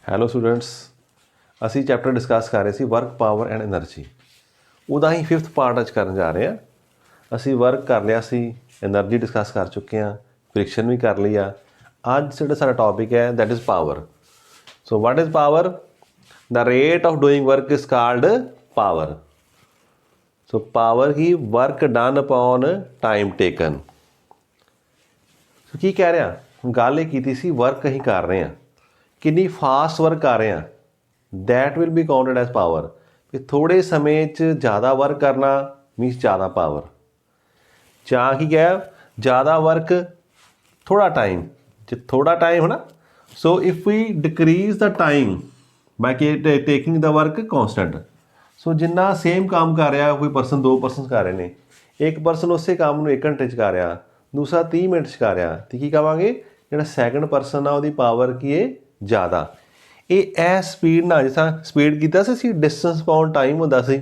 Hello students, ਅਸੀਂ chapter discuss ਕਰ ਰਹੇ ਸੀ ਵਰਕ ਪਾਵਰ ਐਂਡ ਐਨਰਜੀ। ਉਹਦਾ ਹੀ 5th ਪਾਰਟ ਅੱਜ ਕਰਨ ਜਾ ਰਹੇ ਹਾਂ। ਅਸੀਂ ਵਰਕ ਕਰ ਲਿਆ ਸੀ, ਐਨਰਜੀ ਡਿਸਕਸ ਕਰ ਚੁੱਕੇ ਹਾਂ, ਫ੍ਰਿਕਸ਼ਨ ਵੀ ਕਰ ਲਈ ਆ। ਅੱਜ ਜਿਹੜਾ ਸਾਡਾ ਟੌਪਿਕ ਹੈ that is power. So what is power? The rate of doing work is called power. So power ਹੀ work done upon time taken. So ਕੀ ਕਹਿ ਰਿਹਾ? ਗੱਲ ਇਹ ਕੀਤੀ ਸੀ ਵਰਕ ਅਸੀਂ ਕਰ ਰਹੇ ਹਾਂ, ਕਿੰਨੀ ਫਾਸਟ ਵਰਕ ਕਰ ਰਹੇ ਹਾਂ, that will be counted as power. ਕਿ ਥੋੜ੍ਹੇ ਸਮੇਂ 'ਚ ਜ਼ਿਆਦਾ ਵਰਕ ਕਰਨਾ ਮੀਨਸ ਜ਼ਿਆਦਾ ਪਾਵਰ। ਜਾਂ ਕੀ ਕਿਹਾ? ਜ਼ਿਆਦਾ ਵਰਕ ਥੋੜ੍ਹਾ ਟਾਈਮ, ਜੇ ਥੋੜ੍ਹਾ ਟਾਈਮ ਹੈ ਨਾ। So if we decrease the time by taking the work constant. So ਜਿੰਨਾ ਸੇਮ ਕੰਮ ਕਰ ਰਿਹਾ, ਕੋਈ ਪਰਸਨ 2 ਪਰਸਨ ਕਰ ਰਹੇ ਨੇ, ਇੱਕ ਪਰਸਨ ਉਸੇ ਕੰਮ ਨੂੰ 1 ਘੰਟੇ 'ਚ ਕਰ ਰਿਹਾ, ਦੂਸਰਾ 30 ਮਿੰਟ 'ਚ ਕਰ ਰਿਹਾ, ਅਤੇ ਕੀ ਕਹਾਂਗੇ? ਜਿਹੜਾ ਸੈਕਿੰਡ ਪਰਸਨ ਆ ਉਹਦੀ ਪਾਵਰ ਕੀ ਹੈ? ਜ਼ਿਆਦਾ। ਇਹ ਸਪੀਡ ਨਾਲ, ਜਿਸ ਤਰ੍ਹਾਂ ਸਪੀਡ ਕੀਤਾ ਸੀ ਡਿਸਟੈਂਸ ਅਪੋਨ ਟਾਈਮ ਹੁੰਦਾ ਸੀ,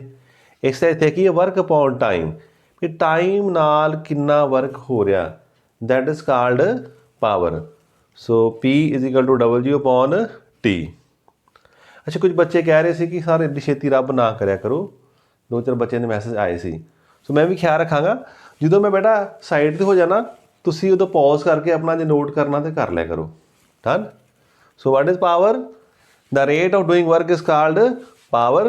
ਇਸ ਤਰ੍ਹਾਂ ਇੱਥੇ ਕੀ ਹੈ? Work upon time. ਕਿ ਟਾਈਮ ਨਾਲ ਕਿੰਨਾ ਵਰਕ ਹੋ ਰਿਹਾ, that is called power. So P = W upon T। ਅੱਛਾ, ਕੁਝ ਬੱਚੇ ਕਹਿ ਰਹੇ ਸੀ ਕਿ ਸਰ ਐਡੀ ਛੇਤੀ ਰੱਬ ਨਾ ਕਰਿਆ ਕਰੋ। 2-4 ਬੱਚੇ ਦੇ ਮੈਸੇਜ ਆਏ ਸੀ। ਸੋ ਮੈਂ ਵੀ ਖਿਆਲ ਰੱਖਾਂਗਾ, ਜਦੋਂ ਮੈਂ ਬੇਟਾ ਸਾਈਡ 'ਤੇ ਹੋ ਜਾਣਾ, ਤੁਸੀਂ ਉਦੋਂ ਪੌਜ਼ ਕਰਕੇ ਆਪਣਾ ਜੇ ਨੋਟ ਕਰਨਾ ਤਾਂ ਕਰ ਲਿਆ ਕਰੋ। Done. So what is power? The rate of doing work is called power.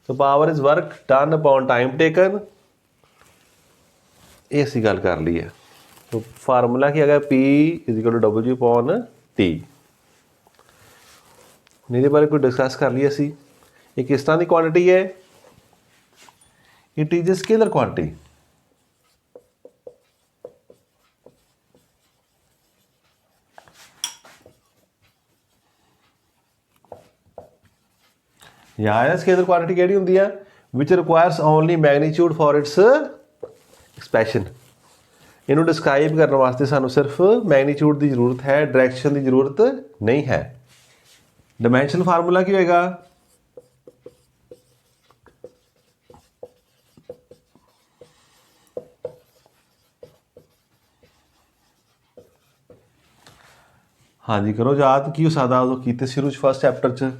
So power is work done upon time taken. ਇਹ ਅਸੀਂ ਗੱਲ ਕਰ ਲਈ ਹੈ। ਸੋ ਫਾਰਮੂਲਾ ਕੀ ਹੈਗਾ? P = W upon T। ਇਹਦੇ ਬਾਰੇ ਕੋਈ ਡਿਸਕਸ ਕਰ ਲਈ ਅਸੀਂ। ਇਹ ਕਿਸ ਤਰ੍ਹਾਂ ਦੀ ਕੁਆਂਟਿਟੀ ਹੈ? It is a scalar quantity. ਜਾਂ ਸਕੇਲਰ ਕੁਆਂਟਿਟੀ ਕਿਹੜੀ ਹੁੰਦੀ ਆ? Which requires only magnitude for its expression. ਇਹਨੂੰ ਡਿਸਕ੍ਰਾਈਬ ਕਰਨ ਵਾਸਤੇ ਸਾਨੂੰ ਸਿਰਫ ਮੈਗਨੀਚਿਊਡ ਦੀ ਜ਼ਰੂਰਤ ਹੈ, ਡਾਇਰੈਕਸ਼ਨ ਦੀ ਜ਼ਰੂਰਤ ਨਹੀਂ ਹੈ। ਡਾਇਮੈਂਸ਼ਨ ਫਾਰਮੂਲਾ ਕੀ ਹੋਏਗਾ? ਹਾਂਜੀ ਕਰੋ ਯਾਦ। ਕੀ ਹੋ ਸਕਦਾ? ਉਦੋਂ ਕੀਤੇ ਸ਼ੁਰੂ 'ਚ ਫਸਟ ਚੈਪਟਰ 'ਚ।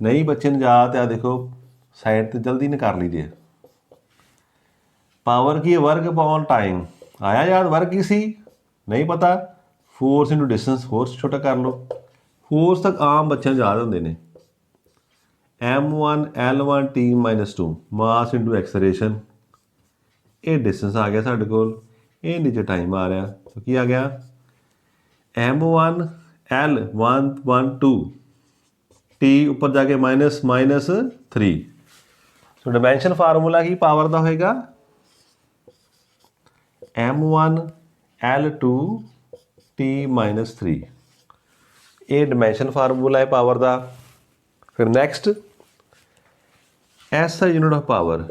ਨਹੀਂ ਬੱਚੇ ਨੂੰ ਯਾਦ ਆ, ਦੇਖੋ ਸਾਈਡ 'ਤੇ ਜਲਦੀ ਨੇ ਕਰ ਲਈਦੀ ਹੈ। ਪਾਵਰ ਕੀ ਹੈ? Work upon time. ਆਇਆ ਯਾਦ? ਵਰਕ ਕੀ ਸੀ? ਨਹੀਂ ਪਤਾ? Force into distance. ਫੋਰਸ ਛੋਟਾ ਕਰ ਲਓ। ਫੋਰਸ ਤੱਕ ਆਮ ਬੱਚਿਆਂ ਨੂੰ ਯਾਦ ਹੁੰਦੇ ਨੇ। M1 L1 T - 2 ਮਾਸ ਇੰਟੂ ਐਕਸਲਰੇਸ਼ਨ। ਇਹ ਡਿਸਟੈਂਸ ਆ ਗਿਆ ਸਾਡੇ ਕੋਲ, ਇਹ ਨੀਚੇ ਟਾਈਮ ਆ ਰਿਹਾ। ਸੋ ਕੀ ਆ ਗਿਆ? M1 L 1 2 T ਉੱਪਰ ਜਾ ਕੇ -3। ਸੋ ਡਾਇਮੈਂਸ਼ਨ ਫਾਰਮੂਲਾ ਕੀ ਪਾਵਰ ਦਾ ਹੋਏਗਾ? M1 L2 T - 3। ਇਹ ਡਾਇਮੈਂਸ਼ਨ ਫਾਰਮੂਲਾ ਹੈ ਪਾਵਰ ਦਾ। ਫਿਰ next SI unit of power.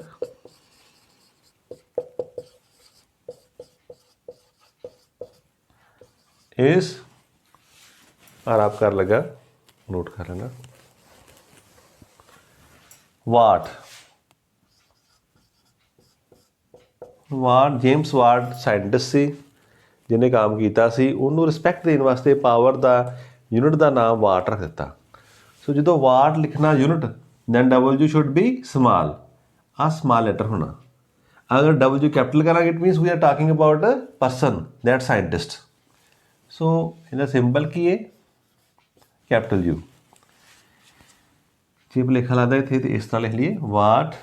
ਇਸ ਆਰਾਮ ਕਰ लगा, नोट कर लेना। वाट। वाट जेम्स वाट साइंटिस्ट ਸੀ ਜਿਹਨੇ ਕੰਮ ਕੀਤਾ ਸੀ। ਉਹਨੂੰ ਰਿਸਪੈਕਟ ਦੇਣ ਵਾਸਤੇ ਪਾਵਰ ਦਾ ਯੂਨਿਟ ਦਾ ਨਾਮ ਵਾਟ ਰੱਖ ਦਿੱਤਾ। ਸੋ ਜਦੋਂ ਵਾਟ ਲਿਖਣਾ unit, then W should be small. A small letter ਹੋਣਾ। ਅਗਰ W ਕੈਪੀਟਲ ਕਰਾਂਗੇ it means we are talking about a person, that scientist. So ਇਹਦਾ ਸਿੰਬਲ ਕੀ ਹੈ? Capital U। ਜੇ ਭੁਲੇਖਾ ਲੱਗਦਾ ਇੱਥੇ ਤੇ ਇਸ ਤਰ੍ਹਾਂ ਲਿਖ ਲਈਏ ਵਾਟ,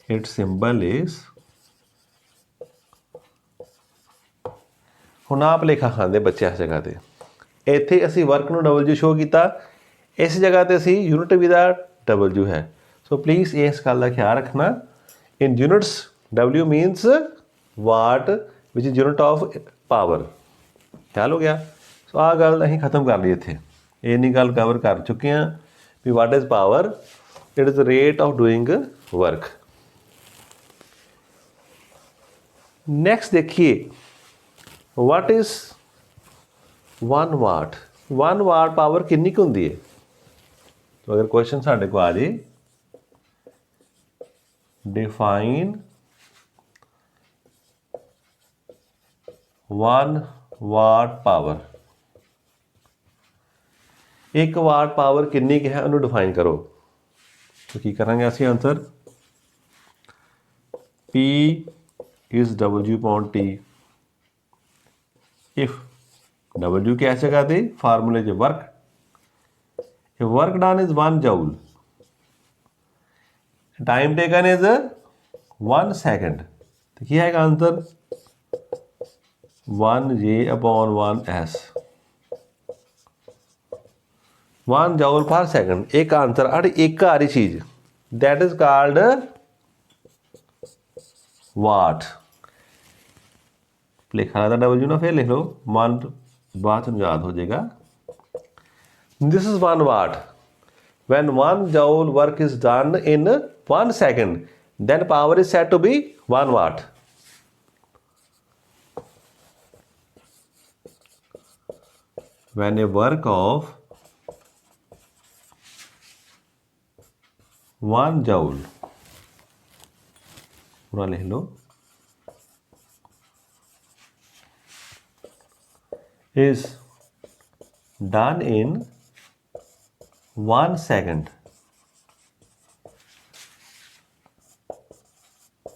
ਇਟ ਸਿੰਬਲ ਇਜ਼। ਹੁਣ ਆਹ ਭੁਲੇਖਾ ਖਾਂਦੇ ਬੱਚੇ ਇਸ ਜਗ੍ਹਾ ਤੇ। ਇੱਥੇ ਅਸੀਂ ਵਰਕ ਨੂੰ W ਸ਼ੋ ਕੀਤਾ, ਇਸ ਜਗ੍ਹਾ ਤੇ ਅਸੀਂ ਯੂਨਿਟ ਵੀ ਦਾ W ਹੈ। ਸੋ ਪਲੀਜ਼ ਇਸ ਗੱਲ ਦਾ ਖਿਆਲ ਰੱਖਣਾ। In units W means watt which is unit of power. ਖਿਆਲ ਹੋ ਗਿਆ? ਸੋ ਆਹ ਗੱਲ ਅਸੀਂ ਖਤਮ ਕਰ ਲਈ ਇੱਥੇ। ਇੰਨੀ ਗੱਲ ਕਵਰ ਕਰ ਚੁੱਕੇ ਹਾਂ we what is power? It is the rate of doing work. Next ਦੇਖੀਏ what is 1 what. 1 what power ਕਿੰਨੀ ਕੁ ਹੁੰਦੀ ਹੈ? ਸੋ ਅਗਰ ਕੁਐਸਚਨ ਸਾਡੇ ਕੋਲ ਆ ਜੇ, ਡਿਫਾਈਨ 1 ਵਾਟ ਪਾਵਰ। 1 ਵਾਟ ਪਾਵਰ ਕਿੰਨੀ ਕੁ ਹੈ ਉਹਨੂੰ ਡਿਫਾਈਨ ਕਰੋ। ਤਾਂ ਕੀ ਕਰਾਂਗੇ ਅਸੀਂ answer P is W upon T। if W ਕੀ ਐਸੇ ਜਗ੍ਹਾ ਤੇ ਫਾਰਮੂਲੇ 'ਚ work, if work done is 1 joule, time taken is 1 second, तो ਕੀ आएगा answer 1J upon 1S। 1 joule per second एक आंसर और एक आ रही चीज दैट इज कॉल्ड वाट। लिखा था W ना, फिर लिख लो 1 बाद में याद हो जाएगा। This is 1 watt. When 1 joule work is done in 1 second, then power is said to be 1 watt। When a work of 1 joule, पूरा लिख लो, is done in 1 second,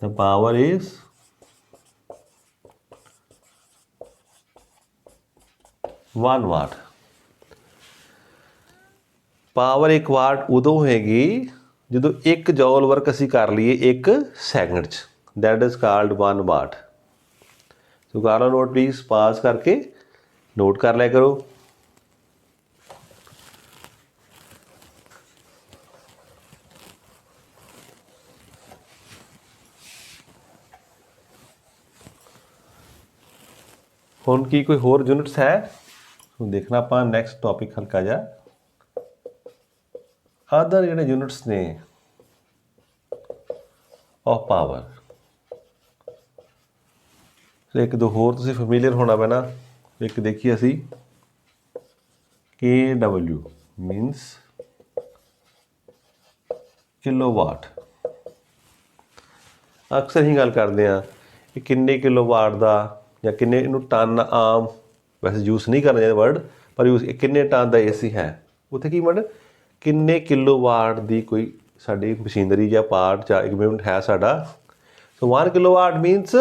the power is 1 watt। Power 1 ਵਾਟ ਉਦੋਂ ਹੋਏਗੀ ਜਦੋਂ 1 ਜੌਲ work ਅਸੀਂ ਕਰ ਲਈਏ 1 second 'ਚ, that is called 1 ਵਾਟ। ਸੋ ਕਰ ਲਓ ਨੋਟ ਪਲੀਜ਼, ਪਾਸ ਕਰਕੇ ਨੋਟ ਕਰ ਲਿਆ ਕਰੋ। ਹੁਣ ਕੀ ਕੋਈ ਹੋਰ ਯੂਨਿਟਸ ਹੈ? ਦੇਖਣਾ ਆਪਾਂ ਨੈਕਸਟ ਟੌਪਿਕ ਹਲਕਾ ਜਿਹਾ। ਅਦਰ ਜਿਹੜੇ ਯੂਨਿਟਸ ਨੇ ਆਫ ਪਾਵਰ, ਇੱਕ ਦੋ ਹੋਰ ਤੁਸੀਂ ਫੈਮੀਲੀਅਰ ਹੋਣਾ ਪੈਣਾ। ਇੱਕ ਦੇਖੀਏ ਅਸੀਂ KW ਮੀਨਸ ਕਿਲੋਵਾਟ। ਅਕਸਰ ਹੀ ਗੱਲ ਕਰਦੇ ਹਾਂ ਕਿ ਕਿੰਨੇ ਕਿਲੋਵਾਟ ਦਾ ਜਾਂ ਕਿੰਨੇ, ਇਹਨੂੰ ਟਨ ਆਮ ਵੈਸੇ ਯੂਜ਼ ਨਹੀਂ ਕਰਨਾ ਚਾਹੀਦਾ ਵਰਡ, ਪਰ ਯੂਜ਼ ਕਿੰਨੇ ਟਨ ਦਾ AC ਹੈ, ਉੱਥੇ ਕੀ ਵਰਡ ਕਿੰਨੇ ਕਿਲੋਵਾਟ ਦੀ ਕੋਈ ਸਾਡੀ ਮਸ਼ੀਨਰੀ ਜਾਂ ਪਾਰਟ ਜਾਂ ਇਕਵਿਪਮੈਂਟ ਹੈ ਸਾਡਾ। So 1 kilowatt means,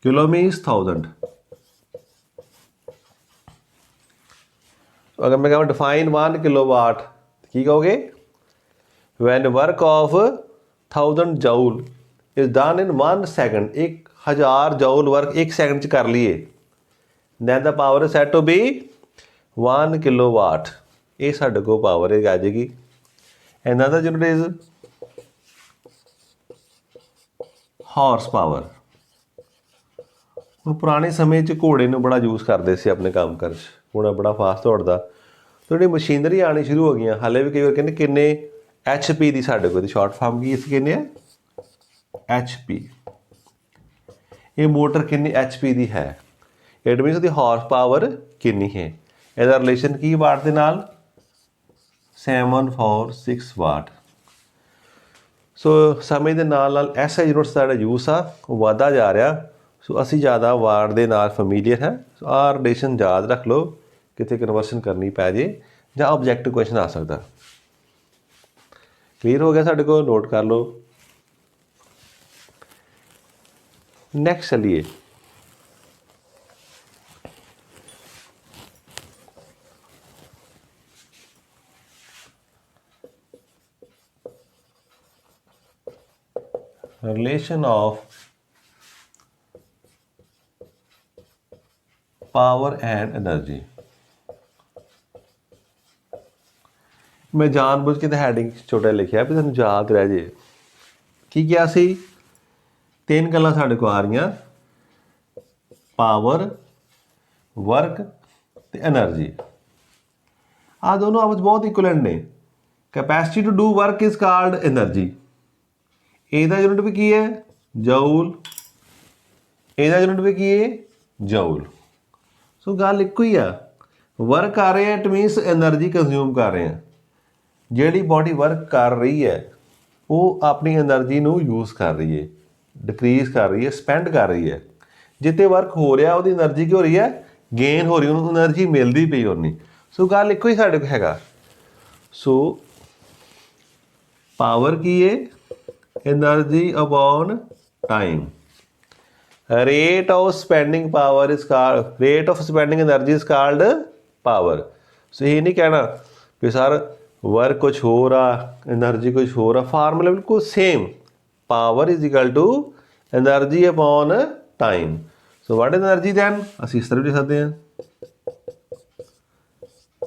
kilo means 1000। अगर मैं कहूँ डिफाइन 1 किलोवाट, की कहोगे when work of 1000 joule is done in 1 second, 1000 joule work 1 second च कर लिए, then the power is said to be 1 kilowatt. ये साढ़े को पावर आ जाएगी। Another unit is horsepower. ਹੁਣ ਪੁਰਾਣੇ ਸਮੇਂ 'ਚ ਘੋੜੇ ਨੂੰ ਬੜਾ ਯੂਜ਼ ਕਰਦੇ ਸੀ ਆਪਣੇ ਕੰਮ ਕਰ 'ਚ, ਘੋੜਾ ਬੜਾ ਫਾਸਟ ਦੌੜਦਾ। ਜਿਹੜੀ ਮਸ਼ੀਨਰੀ ਆਉਣੀ ਸ਼ੁਰੂ ਹੋ ਗਈਆਂ, ਹਾਲੇ ਵੀ ਕਈ ਵਾਰ ਕਹਿੰਦੇ ਕਿੰਨੇ HP ਦੀ ਸਾਡੇ ਕੋਲ, ਸ਼ਾਰਟ ਫਾਰਮ ਕੀ ਅਸੀਂ ਕਹਿੰਦੇ ਆ HP। ਇਹ ਮੋਟਰ ਕਿੰਨੀ HP ਦੀ ਹੈ, ਇਟ ਮੀਨਸ ਉਹਦੀ ਹਾਰਸ ਪਾਵਰ ਕਿੰਨੀ ਹੈ। ਇਹਦਾ ਰਿਲੇਸ਼ਨ ਕੀ ਵਾਟ ਦੇ ਨਾਲ, 746 ਵਾਟ। ਸੋ ਸਮੇਂ ਦੇ ਨਾਲ ਨਾਲ ਐਸਾ ਯੂਨਿਟਸ ਦਾ ਜਿਹੜਾ ਯੂਜ਼ ਆ ਉਹ ਵੱਧਦਾ ਜਾ ਰਿਹਾ। ਸੋ ਅਸੀਂ ਜ਼ਿਆਦਾ ਵਾਟ ਦੇ ਨਾਲ ਫੈਮੀਲੀਅਰ ਹੈ। ਸੋ ਆਹ ਰਿਲੇਸ਼ਨ ਯਾਦ ਰੱਖ ਲਓ, ਕਿਤੇ ਕਨਵਰਸ਼ਨ ਕਰਨੀ ਪੈ ਜੇ ਜਾਂ ਆਬਜੈਕਟਿਵ ਕੁਐਸਚਨ ਆ ਸਕਦਾ। ਕਲੀਅਰ ਹੋ ਗਿਆ ਸਾਡੇ ਕੋਲ, ਨੋਟ ਕਰ ਲਓ। ਨੈਕਸਟ ਚਲਿए, relation of power and energy। मैं जानबूझ के हैडिंग छोटा लिखा भी तुहानूं याद रह जे। की किया सी, 3 गल्लां साडे को आ रही, पावर, वर्क ते एनर्जी। आ दोनों आपस बहुत इक्वलेंट ने। Capacity to do work is called energy. ਇਹਦਾ यूनिट भी की है जूल, ਇਹਦਾ यूनिट भी की है जूल। सो गल ਇੱਕੋ ਹੀ ਆ, वर्क कर रहे हैं इट मीनस एनर्जी कंज्यूम कर रहे हैं। ਜਿਹੜੀ बॉडी वर्क कर रही है वो अपनी एनर्जी ਨੂੰ यूज़ कर रही है, डिक्रीज़ कर रही है, स्पेंड कर रही है। जिते वर्क हो रहा ਉਹਦੀ એનર્ਜੀ ਕੀ ਹੋ ਰਹੀ ਹੈ ਗੇਨ ਹੋ ਰਹੀ ਉਹਨੂੰ એનર્ਜੀ ਮਿਲਦੀ ਪਈ ਉਨੀ ਸੋ ਗੱਲ ਇੱਕੋ ਹੀ ਸਾਡੇ ਕੋਲ ਹੈਗਾ ਸੋ ਪਾਵਰ ਕੀ ਹੈ energy upon time rate of spending power is called rate of spending energy is called power सो ये नहीं कहना कि सर वर्क कुछ हो रहा एनर्जी कुछ हो रहा फार्मूला बिल्कुल same power is equal to energy upon time so what is energy then ਅਸੀਂ ਇਸ ਤਰ੍ਹਾਂ ਵੀ ਲਿਖ ਸਕਦੇ ਹਾਂ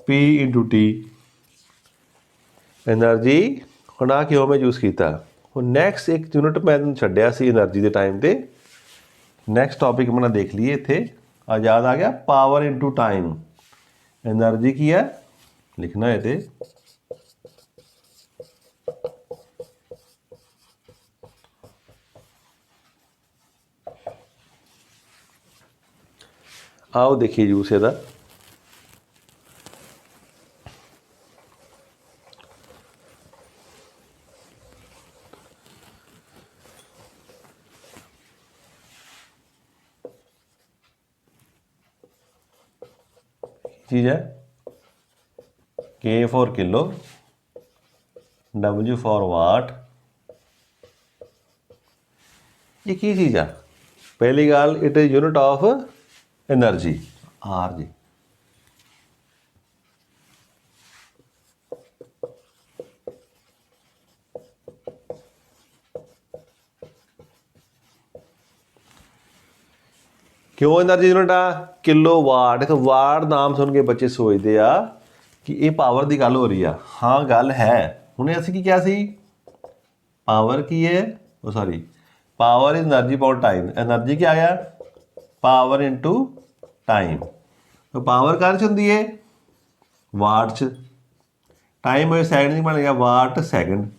P into T एनर्जी ਹੁਣ ਆ ਕਿਉਂ ਮੈਂ ਯੂਜ਼ ਕੀਤਾ ਹੁਣ ਨੈਕਸਟ ਇੱਕ ਯੂਨਿਟ ਮੈਂ ਤੁਹਾਨੂੰ ਛੱਡਿਆ ਸੀ એનર્ਜੀ ਦੇ ਟਾਈਮ ਤੇ ਨੈਕਸਟ ਟੌਪਿਕ ਆਪਣਾ ਦੇਖ ਲਈਏ ਇੱਥੇ ਆ ਯਾਦ ਆ ਗਿਆ ਪਾਵਰ ਇਨਟੂ ਟਾਈਮ એનર્ਜੀ ਕੀ ਹੈ ਲਿਖਣਾ ਹੈ ਤੇ आओ देखिए यूज ਇਹਦਾ चीज़ है K for kilo W for वाट ये की चीज़ है पहली गल it is unit of energy R जी क्यों एनर्जी यूनिट आ किलो वाट तो वाट नाम सुन के बच्चे सोचते आ कि ये पावर की गल हो रही है हाँ गल है हमने असी की क्या सी पावर की है वो sorry power is energy power time energy क्या आया पावर इनटू टाइम तो पावर कहाँ च होंदी है वाट च टाइम हो सैकंड बन गया वाट सैकंड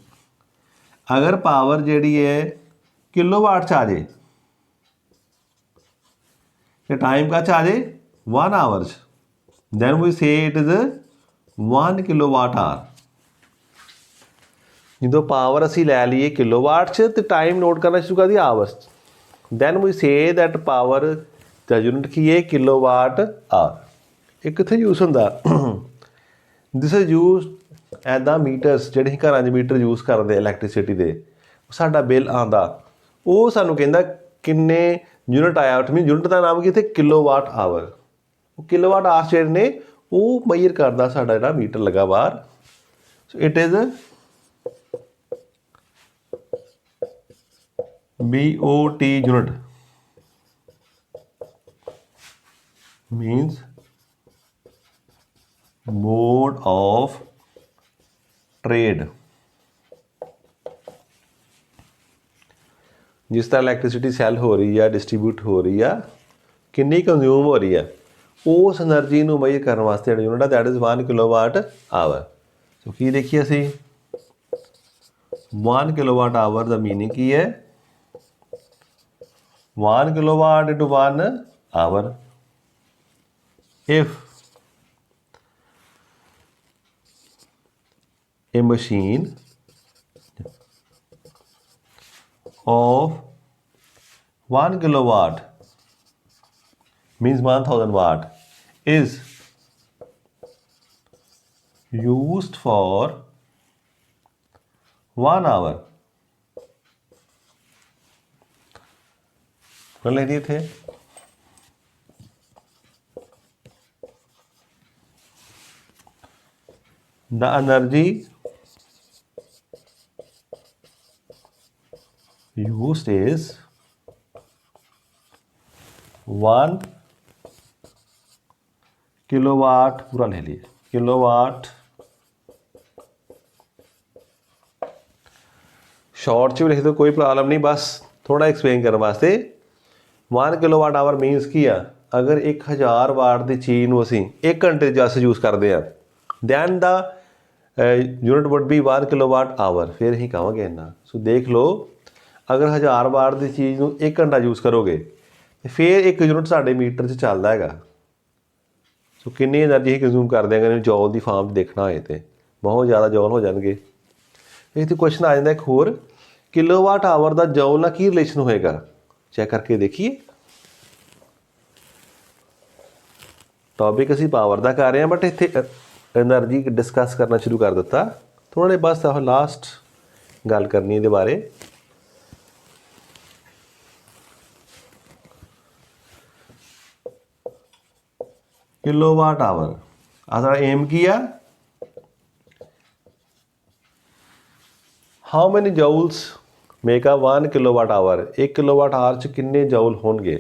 अगर पावर जी है किलो वाट च आ जाए टाइम का आ जाए 1 आवर्स देन वी से इट इज 1 किलोवाट आवर जो पावर असी लै लीए किलोवाट च तो टाइम नोट करना शुरू कर दिया hours then we say that power the unit की है किलोवाट आवर एक इत्थे यूज होंदा दिस इज यूज ऐदा मीटर्स जिहड़े घरां 'च मीटर यूज करदे इलैक्ट्रिसिटी दे साडा बिल आंदा ਉਹ ਸਾਨੂੰ ਕਹਿੰਦਾ किन्ने यूनिट आया इट मीन यूनिट का नाम की इतने किलोवाट आवर किलोवाट आवर ਜਿਹੜੇ ਨੇ ਉਹ ਮੈਜ਼ਰ ਕਰਦਾ ਸਾਡਾ ਜਿਹੜਾ ਮੀਟਰ ਲੱਗਾ ਬਾਹਰ so it is BOT unit means mode of trade जिस तरह इलैक्ट्रिसिटी सैल हो रही है डिस्ट्रीब्यूट हो रही है कितनी कंज्यूम हो रही है उस एनर्जी को मेजर करने वास्ते यूनिट है दैट इज़ 1 किलोवाट आवर तो की देखिए असी 1 किलोवाट आवर का मीनिंग की है 1 kilowatt into 1 hour if A machine of 1 kilowatt means 1000 watt is used for 1 hour कर ले दिए थे the energy used is 1 kilowatt पूरा ले लिए किलोवाट शॉर्ट च भी लिख दो कोई प्रॉब्लम नहीं बस थोड़ा एक्सप्लेन करने वास्ते 1 किलोवाट आवर मीनस की आ अगर 1000 वाट की चीज़ को असी 1 घंटे जस यूज़ करते हैं then the unit would be 1 kilowatt hour फिर ही कहांगे इन्ना सो देख लो अगर 1000 वाट की चीज़ को 1 घंटा यूज़ करोगे तो फिर एक यूनिट साढ़े मीटर च चलता है सो कितनी एनर्जी ही कंज्यूम करते हैं अगर जॉल की फार्म देखना होए तो बहुत ज़्यादा जॉल हो जाएंगे इतने क्वेश्चन आ जाता एक होर किलोवाट आवर का जॉल ना की रिलेशन होएगा चेक करके देखिए टॉपिक असी पावर का कर रहे हैं बट इत्थे एनर्जी डिस्कस करना शुरू कर दिता। थोड़े बस लास्ट गल करनी इहदे बारे। किलोवाट आवर आदा एम की आ, how many joules make a 1 kilowatt hour. 1 kilowatt hour च किन्ने जाउल होंगे,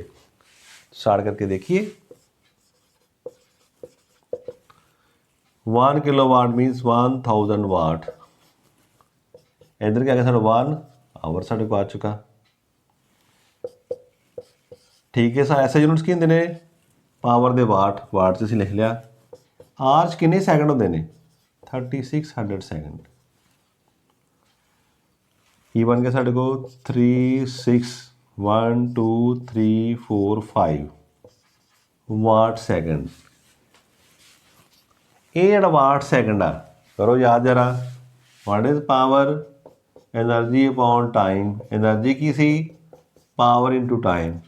स्टार्ट करके देखिए। 1 किलोवाट मीनस 1000 वाट। इधर क्या साढ़े 1 आवर साढ़े को आ चुका। ठीक है, ऐसे यूनिट्स की होंगे ने पावर दे वाट, वाट से लिख लिया। आर च किन्ने सैकंड होंगे ने 3600 सैकंड। की बन गया साढ़े को 3 6 1 2 3 4 5 वाट सैकंड। ये जो वाट सैकंड आ करो याद जरा, what is power energy upon time. Energy की सी पावर इनटू टाइम,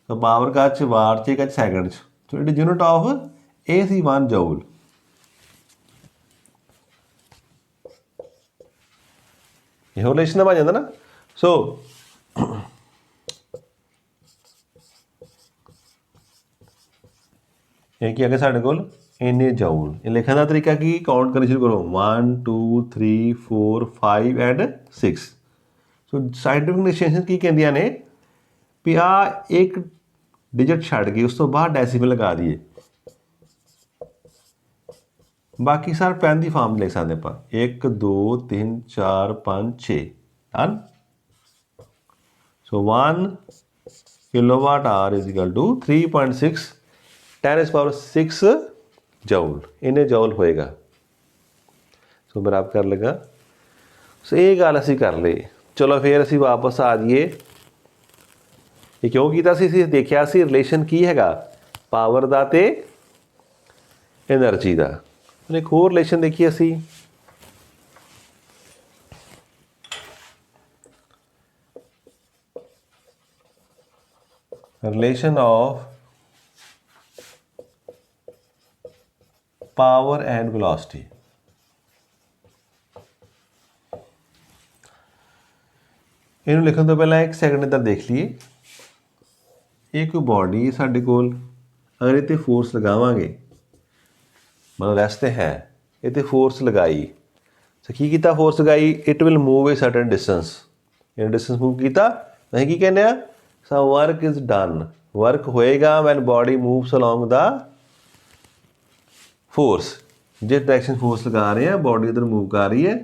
तो पावर का वाट च सैकंड च, तो it unit of a C 1 joule. ये रिलेशन बन जाता ना। सो ये की है साढ़े को इन्ने जूल। ये लिखने का तरीका की काउंट करनी शुरू करो 1 2 3 4 5 एंड 6। सो साइंटिफिक डिस्टिंक्शन की कहंदियां ने भी आ एक डिजिट छड़ के उस तो बाद डेसीमल लगा दिए, बाकी सारे पेन की फॉर्म लिख सकते आप 1 2 3 4 5 6 done. So 1 kilowatt hour is equal to 3.6 10⁻6 joule. इन्हें जूल होएगा। सो बराबर कर लगा। सो ये गल असी कर ली। चलो फिर असी वापस आ जाइए। ये क्यों किया सी देखा सी रिलेशन की हैगा पावर का ते एनर्जी का। एक होर रिलेशन देखिए असी, relation of power and velocity. इन्हों लिखने तो पहले एक सैकंड इधर देख लीए। ये कोई बॉडी साढ़े कोल, अगर इतने फोर्स लगावांगे मतलब रेस्ट है, इतने फोर्स लगाई तो की किया फोर्स लगाई, it will move a certain distance. इन डिस्टेंस मूव किया अं की कहने so work is done. Work होएगा when body moves along the force. जिस डायरेक्शन फोर्स लगा रहे हैं बॉडी उधर मूव कर रही है,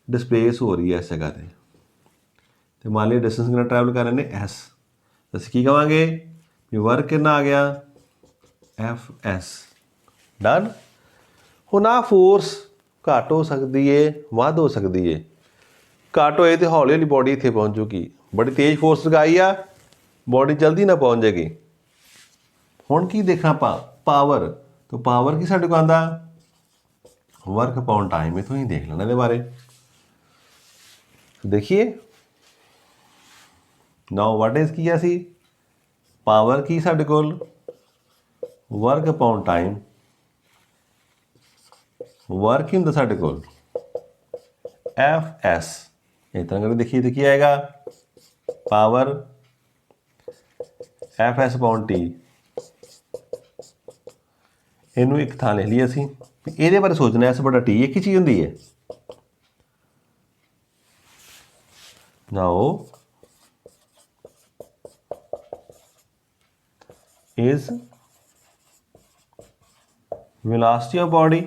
डिस्प्लेस हो रही है इस जगह पर। तो मान लिया डिस्टेंस कितना ट्रैवल कर रहे हैं एस, अस की कहेंगे भी वर्क कितना आ गया एफ एस डन। हुण आ फोर्स घट हो सकती है वध हो सकती है। घट होए तो हौली हौली बॉडी इत्थे पहुँचूगी, बड़ी तेज़ फोर्स लगाई आ बॉडी जल्दी ना पहुँच जाएगी। हुण की देखना पावर, तो पावर की साढ़े को आंदा वर्क अपॉन टाइम। इतों ही देख लेना इहदे बारे। देखिए नाउ व्हाट इज की सी पावर की साढ़े कोल वर्क अपॉन टाइम। वर्क ही होंगे साढ़े कोल एफ एस। इस तरह करके देखिए तो क्या आएगा power F S upon T. इनू एक थां लिख लिया असी, ये बारे सोचना एस बड़ा टी एक ही चीज़ होंगी है। Now is velocity of body.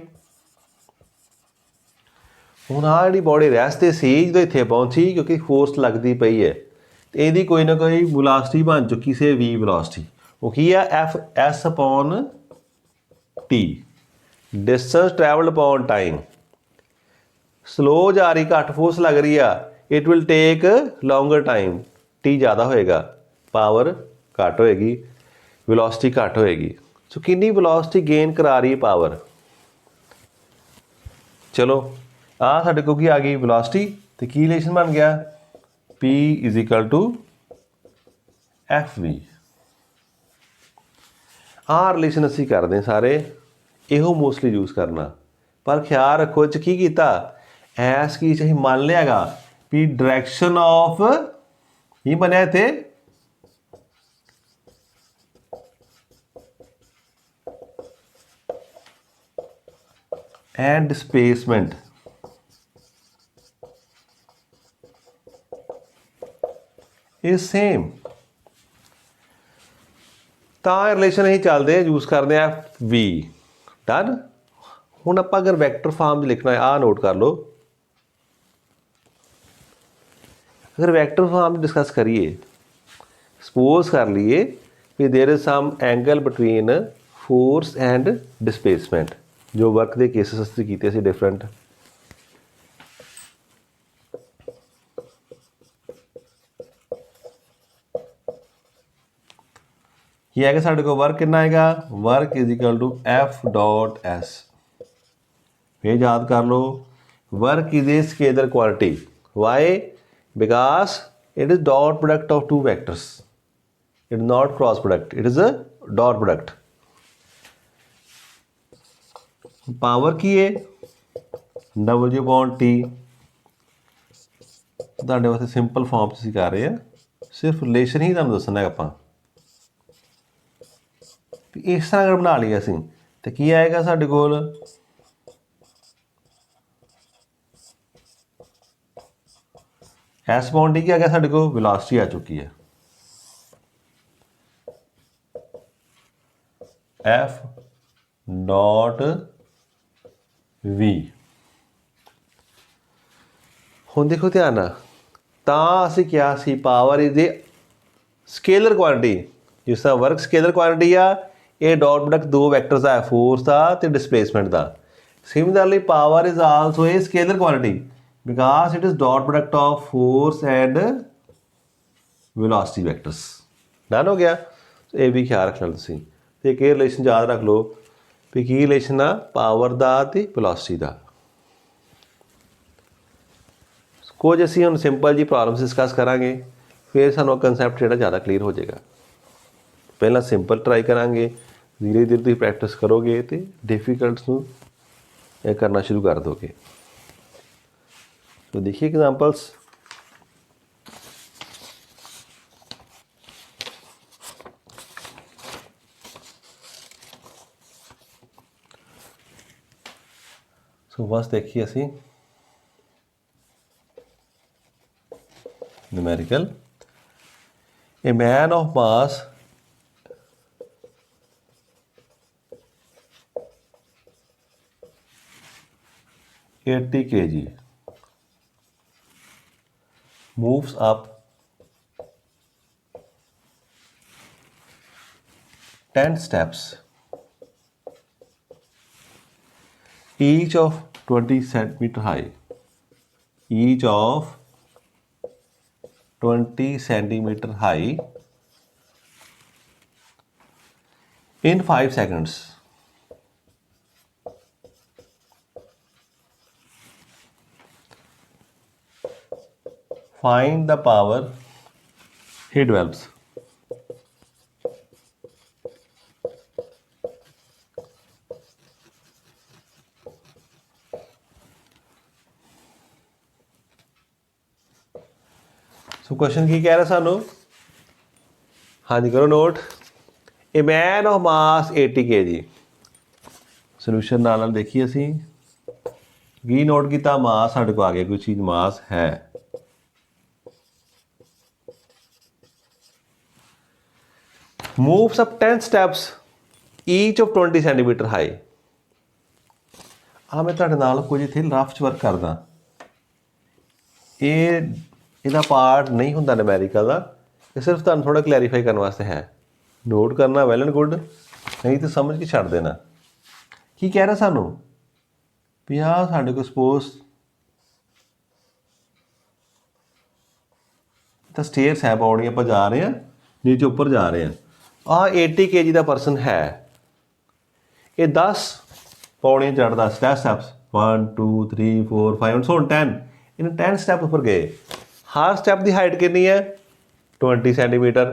हुण आ जी बॉडी रैस्ट ते सी जो इत्थे पहुंची क्योंकि फोर्स लगती पई है, तो यदी कोई ना कोई वेलोसिटी बन चुकी से वी वेलोसिटी। वो की है F S upon T. Distance travelled upon time. Slow जा रही घट फोर्स लग रही है, it will take longer time. T ज़्यादा होएगा, पावर घट होएगी, वेलोसिटी घट होएगी। सो कितनी वेलोसिटी गेन करा रही है पावर। चलो आ साढ़े को की आ गई वेलोसिटी, तो की रिलेशन बन गया P is equal to F V. ਆਹ ਰਿਲੇਸ਼ਨ ਅਸੀਂ ਕਰਦੇ ਸਾਰੇ ਇਹੋ ਮੋਸਟਲੀ ਯੂਜ਼ ਕਰਨਾ। ਪਰ ਖਿਆਲ ਰੱਖੋ ਇਹ 'ਚ ਕੀ ਕੀਤਾ, ਐਸ ਕੀ ਅਸੀਂ ਮੰਨ ਲਿਆਗਾ ਵੀ ਡਾਇਰੈਕਸ਼ਨ ਆਫ ਕੀ ਬਣਿਆ ਇੱਥੇ and displacement is same। ਤਾਂ ਰਿਲੇਸ਼ਨ ਅਸੀਂ ਚੱਲਦੇ ਯੂਜ਼ ਕਰਦੇ ਆ V ਡਨ। ਹੁਣ ਆਪਾਂ ਅਗਰ ਵੈਕਟਰ ਫਾਰਮ 'ਚ ਲਿਖਣਾ ਹੈ ਆਹ ਨੋਟ ਕਰ ਲਓ। अगर वैक्टर फॉर्म डिस्कस करिए सपोज कर लिए कि there is some angle between force and displacement जो वर्क के केसेस असीं कीते सी डिफरेंट। ਕੀ ਆਏਗਾ ਸਾਡੇ ਕੋਲ वर्क कितना आएगा, work is equal to F dot S. फिर याद कर लो work is a scalar quantity. Why? Because it is dot product of two vectors, it is not cross product, it is a dot product। Power की है W upon T। ਤੁਹਾਡੇ ਵਾਸਤੇ simple farm 'ਚ ਅਸੀਂ ਕਰ ਰਹੇ ਹਾਂ, ਸਿਰਫ ਰਿਲੇਸ਼ਨ ਹੀ ਤੁਹਾਨੂੰ ਦੱਸਣਾ ਹੈ ਆਪਾਂ। ਇਸ ਤਰ੍ਹਾਂ ਅਗਰ ਬਣਾ ਲਈਏ ਅਸੀਂ ਤਾਂ ਕੀ ਆਏਗਾ ਸਾਡੇ ਕੋਲ, एस अपॉन टी क्या गया साढ़े को वेलोसिटी आ चुकी है एफ डॉट वी। हुण देखो ध्यान नाल तां असीं क्या सी power is a scalar quantity. जिस तरह वर्क स्केलर क्वांटिटी आ ये डॉट प्रोडक्ट दो वैक्टर्स दा फोर्स दा ते डिस्प्लेसमेंट दा। Similarly power is also a scalar quantity because it is dot product of force and velocity vectors। Done हो गया। तो ये भी ख्याल रखना तुसीं ते एक रिलेशन याद रख लो भी की रिलेशन आ पावर दा ते वेलोसिटी दा। कुछ असीं हुण सिंपल जी प्रॉब्लम्स डिस्कस करांगे फिर सानूं कंसैप्ट जिहड़ा ज़्यादा क्लीयर हो जाएगा। पहला सिंपल ट्राई करांगे, धीरे धीरे तुसीं प्रैक्टिस करोगे तो डिफिकल्ट्स नूं करना शुरू कर दोगे। तो देखिए एग्जांपल्स। सो बस देखिए असी numerical a man of mass 80 kg moves up 10 steps each of 20 centimeter high, each of 20 centimeter high in 5 seconds। Find the power he develops। So question की कह रहा सानू, हाँ जी करो note. A man of mass 80 kg। Solution नाल देखिए असी की नोट किया मास साढ़े को आ गया, कोई चीज़ मास है। Moves up 10 steps each of 20 centimetre high. आ मैं तुहाडे नाल कुछ इत्थे रफ च वर्क करदा, ਇਹਦਾ पार्ट नहीं हुंदा न्यूमेरिकल दा, सिर्फ तुहानूं थोड़ा क्लैरीफाई करने वास्ते है। नोट करना वैल एंड गुड, नहीं तो समझ के छड्ड देना। की कह रहा सानूं भी आ साडे को सपोज तो स्टेयर्स है, पौड़ी आप जा रहे हैं नीचे उपर जा रहे हैं। आ 80 kg का परसन है, ये 10 पौड़ियाँ चढ़ता, 10 स्टैप्स 1 2 3 4 5 सो 10, इन्हें 10 स्टैप उपर गए। हर स्टैप की हाइट कितनी है 20 सेंटीमीटर।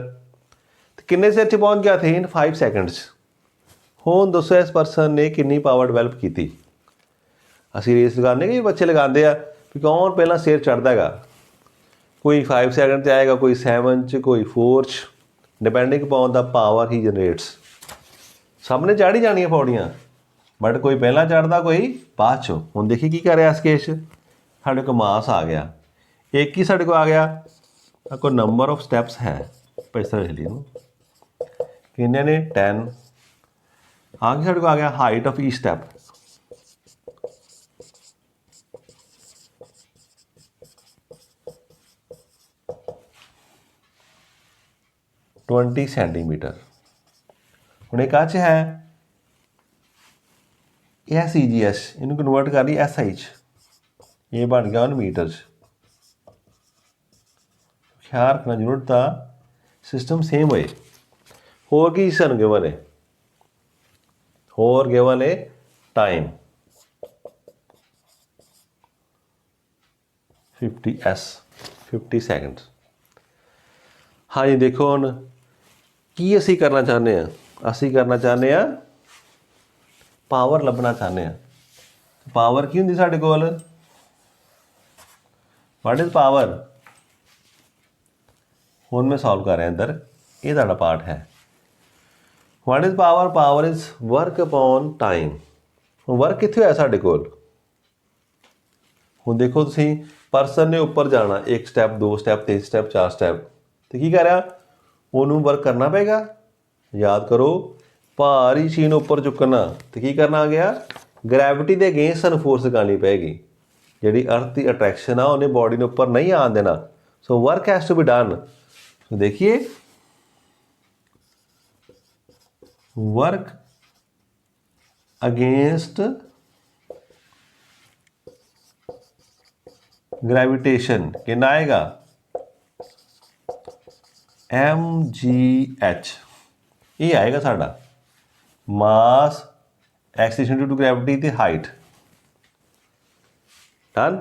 तो किन्ने चिर पहुँच गया थे इन 5 सेकंड्स। ਹੁਣ ਦੱਸੋ ਇਸ ਪਰਸਨ ਨੇ ਕਿੰਨੀ ਪਾਵਰ ਡਿਵੈਲਪ ਕੀਤੀ। ਅਸੀਂ ਰੇਸ ਲਗਾਉਂਦੇ ਕਿ ਬੱਚੇ ਲਗਾਉਂਦੇ ਆ ਵੀ ਕੌਣ ਪਹਿਲਾਂ ਸਟੇਅਰ ਚੜ੍ਹਦਾ ਹੈਗਾ। ਕੋਈ 5 ਸੈਕਿੰਡ 'ਚ ਆਏਗਾ, ਕੋਈ 7 'ਚ, ਕੋਈ 4 'ਚ, ਡਿਪੈਂਡਿੰਗ ਅਪੋਨ ਦਾ ਪਾਵਰ ਹੀ ਜਨਰੇਟਸ। ਸਭ ਨੇ ਚੜ੍ਹ ਹੀ ਜਾਣੀਆਂ ਪੌੜੀਆਂ, ਬਟ ਕੋਈ ਪਹਿਲਾਂ ਚੜ੍ਹਦਾ, ਕੋਈ ਬਾਅਦ 'ਚੋਂ। ਹੁਣ ਦੇਖੀ ਕੀ ਕਰ ਰਿਹਾ ਇਸ ਕੇਸ 'ਚ, ਸਾਡੇ ਕੋਲ ਮਾਸ ਆ ਗਿਆ, ਇੱਕ ਹੀ ਸਾਡੇ ਕੋਲ ਆ ਗਿਆ, ਕੋਈ ਨੰਬਰ ਆਫ ਸਟੈਪਸ ਹੈ। ਪੈਸਾ ਲਿਖ ਲਈ ਇਹਨੂੰ, ਕਿੰਨੇ ਨੇ 10 ਆ ਕੇ ਸਾਡੇ ਕੋਲ ਆ ਗਿਆ ਹਾਈਟ ਆਫ ਈਚ ਸਟੈਪ। सेंटीमीटर। ਹੁਣ ਇਹ ਕਾਹ 'ਚ ਹੈ, SEGS, ਇਹਨੂੰ ਕਨਵਰਟ ਕਰ ਲਈ SI 'ਚ, ਇਹ ਬਣ ਗਿਆ ਹੁਣ ਮੀਟਰ 'ਚ। ਖਿਆਲ ਰੱਖਣਾ ਯੂਨਿਟ ਦਾ ਸਿਸਟਮ ਸੇਮ ਹੋਏ। ਹੋਰ ਕੀ ਸਾਨੂੰ ਗਿਵਨ ਹੈ, ਹੋਰ ਗਿਵਨ ਹੈ ਟਾਈਮ 50 ਸੈਕਿੰਡ। ਹਾਂਜੀ ਦੇਖੋ ਹੁਣ ਕੀ ਅਸੀਂ ਕਰਨਾ ਚਾਹੁੰਦੇ ਹਾਂ, ਅਸੀਂ ਕਰਨਾ ਚਾਹੁੰਦੇ ਹਾਂ ਪਾਵਰ ਲੱਭਣਾ ਚਾਹੁੰਦੇ ਹਾਂ। ਪਾਵਰ ਕੀ ਹੁੰਦੀ ਸਾਡੇ ਕੋਲ, ਵਾਟ ਇਜ਼ ਪਾਵਰ। ਹੁਣ ਮੈਂ ਸੋਲਵ ਕਰ ਰਿਹਾ ਅੰਦਰ, ਇਹ ਤੁਹਾਡਾ ਪਾਰਟ ਹੈ। ਵਾਟ is power, power is work upon time. ਹੁਣ ਵਰਕ ਕਿੱਥੇ ਹੋਇਆ ਸਾਡੇ ਕੋਲ। ਹੁਣ ਦੇਖੋ ਤੁਸੀਂ ਪਰਸਨ ਨੇ ਉੱਪਰ ਜਾਣਾ, 1 ਸਟੈਪ, 2 ਸਟੈਪ, 3 ਸਟੈਪ, 4 ਸਟੈਪ, ਤੇ ਕੀ ਕਰ ਰਿਹਾ, ਉਹਨੂੰ ਵਰਕ ਕਰਨਾ ਪਏਗਾ। ਯਾਦ ਕਰੋ ਭਾਰੀ ਚੀਜ਼ ਨੂੰ ਉੱਪਰ ਚੁੱਕਣਾ, ਤੇ ਕੀ ਕਰਨਾ ਆ ਗਿਆ, ਗ੍ਰੈਵਿਟੀ ਦੇ ਅਗੇਂਸਟ ਸਾਨੂੰ ਫੋਰਸ ਲਗਾਉਣੀ ਪਏਗੀ। ਜਿਹੜੀ ਅਰਥ ਦੀ ਅਟਰੈਕਸ਼ਨ ਆ ਉਹਨੇ ਬੋਡੀ ਨੂੰ ਉੱਪਰ ਨਹੀਂ ਆਉਣ ਦੇਣਾ। So work has to be done. So ਦੇਖੀਏ वर्क अगेंस्ट ग्रेविटेशन कितना आएगा, mgh। ये आएगा साडा मास एक्सीलरेशन टू ग्रेविटी ते हाइट। डन।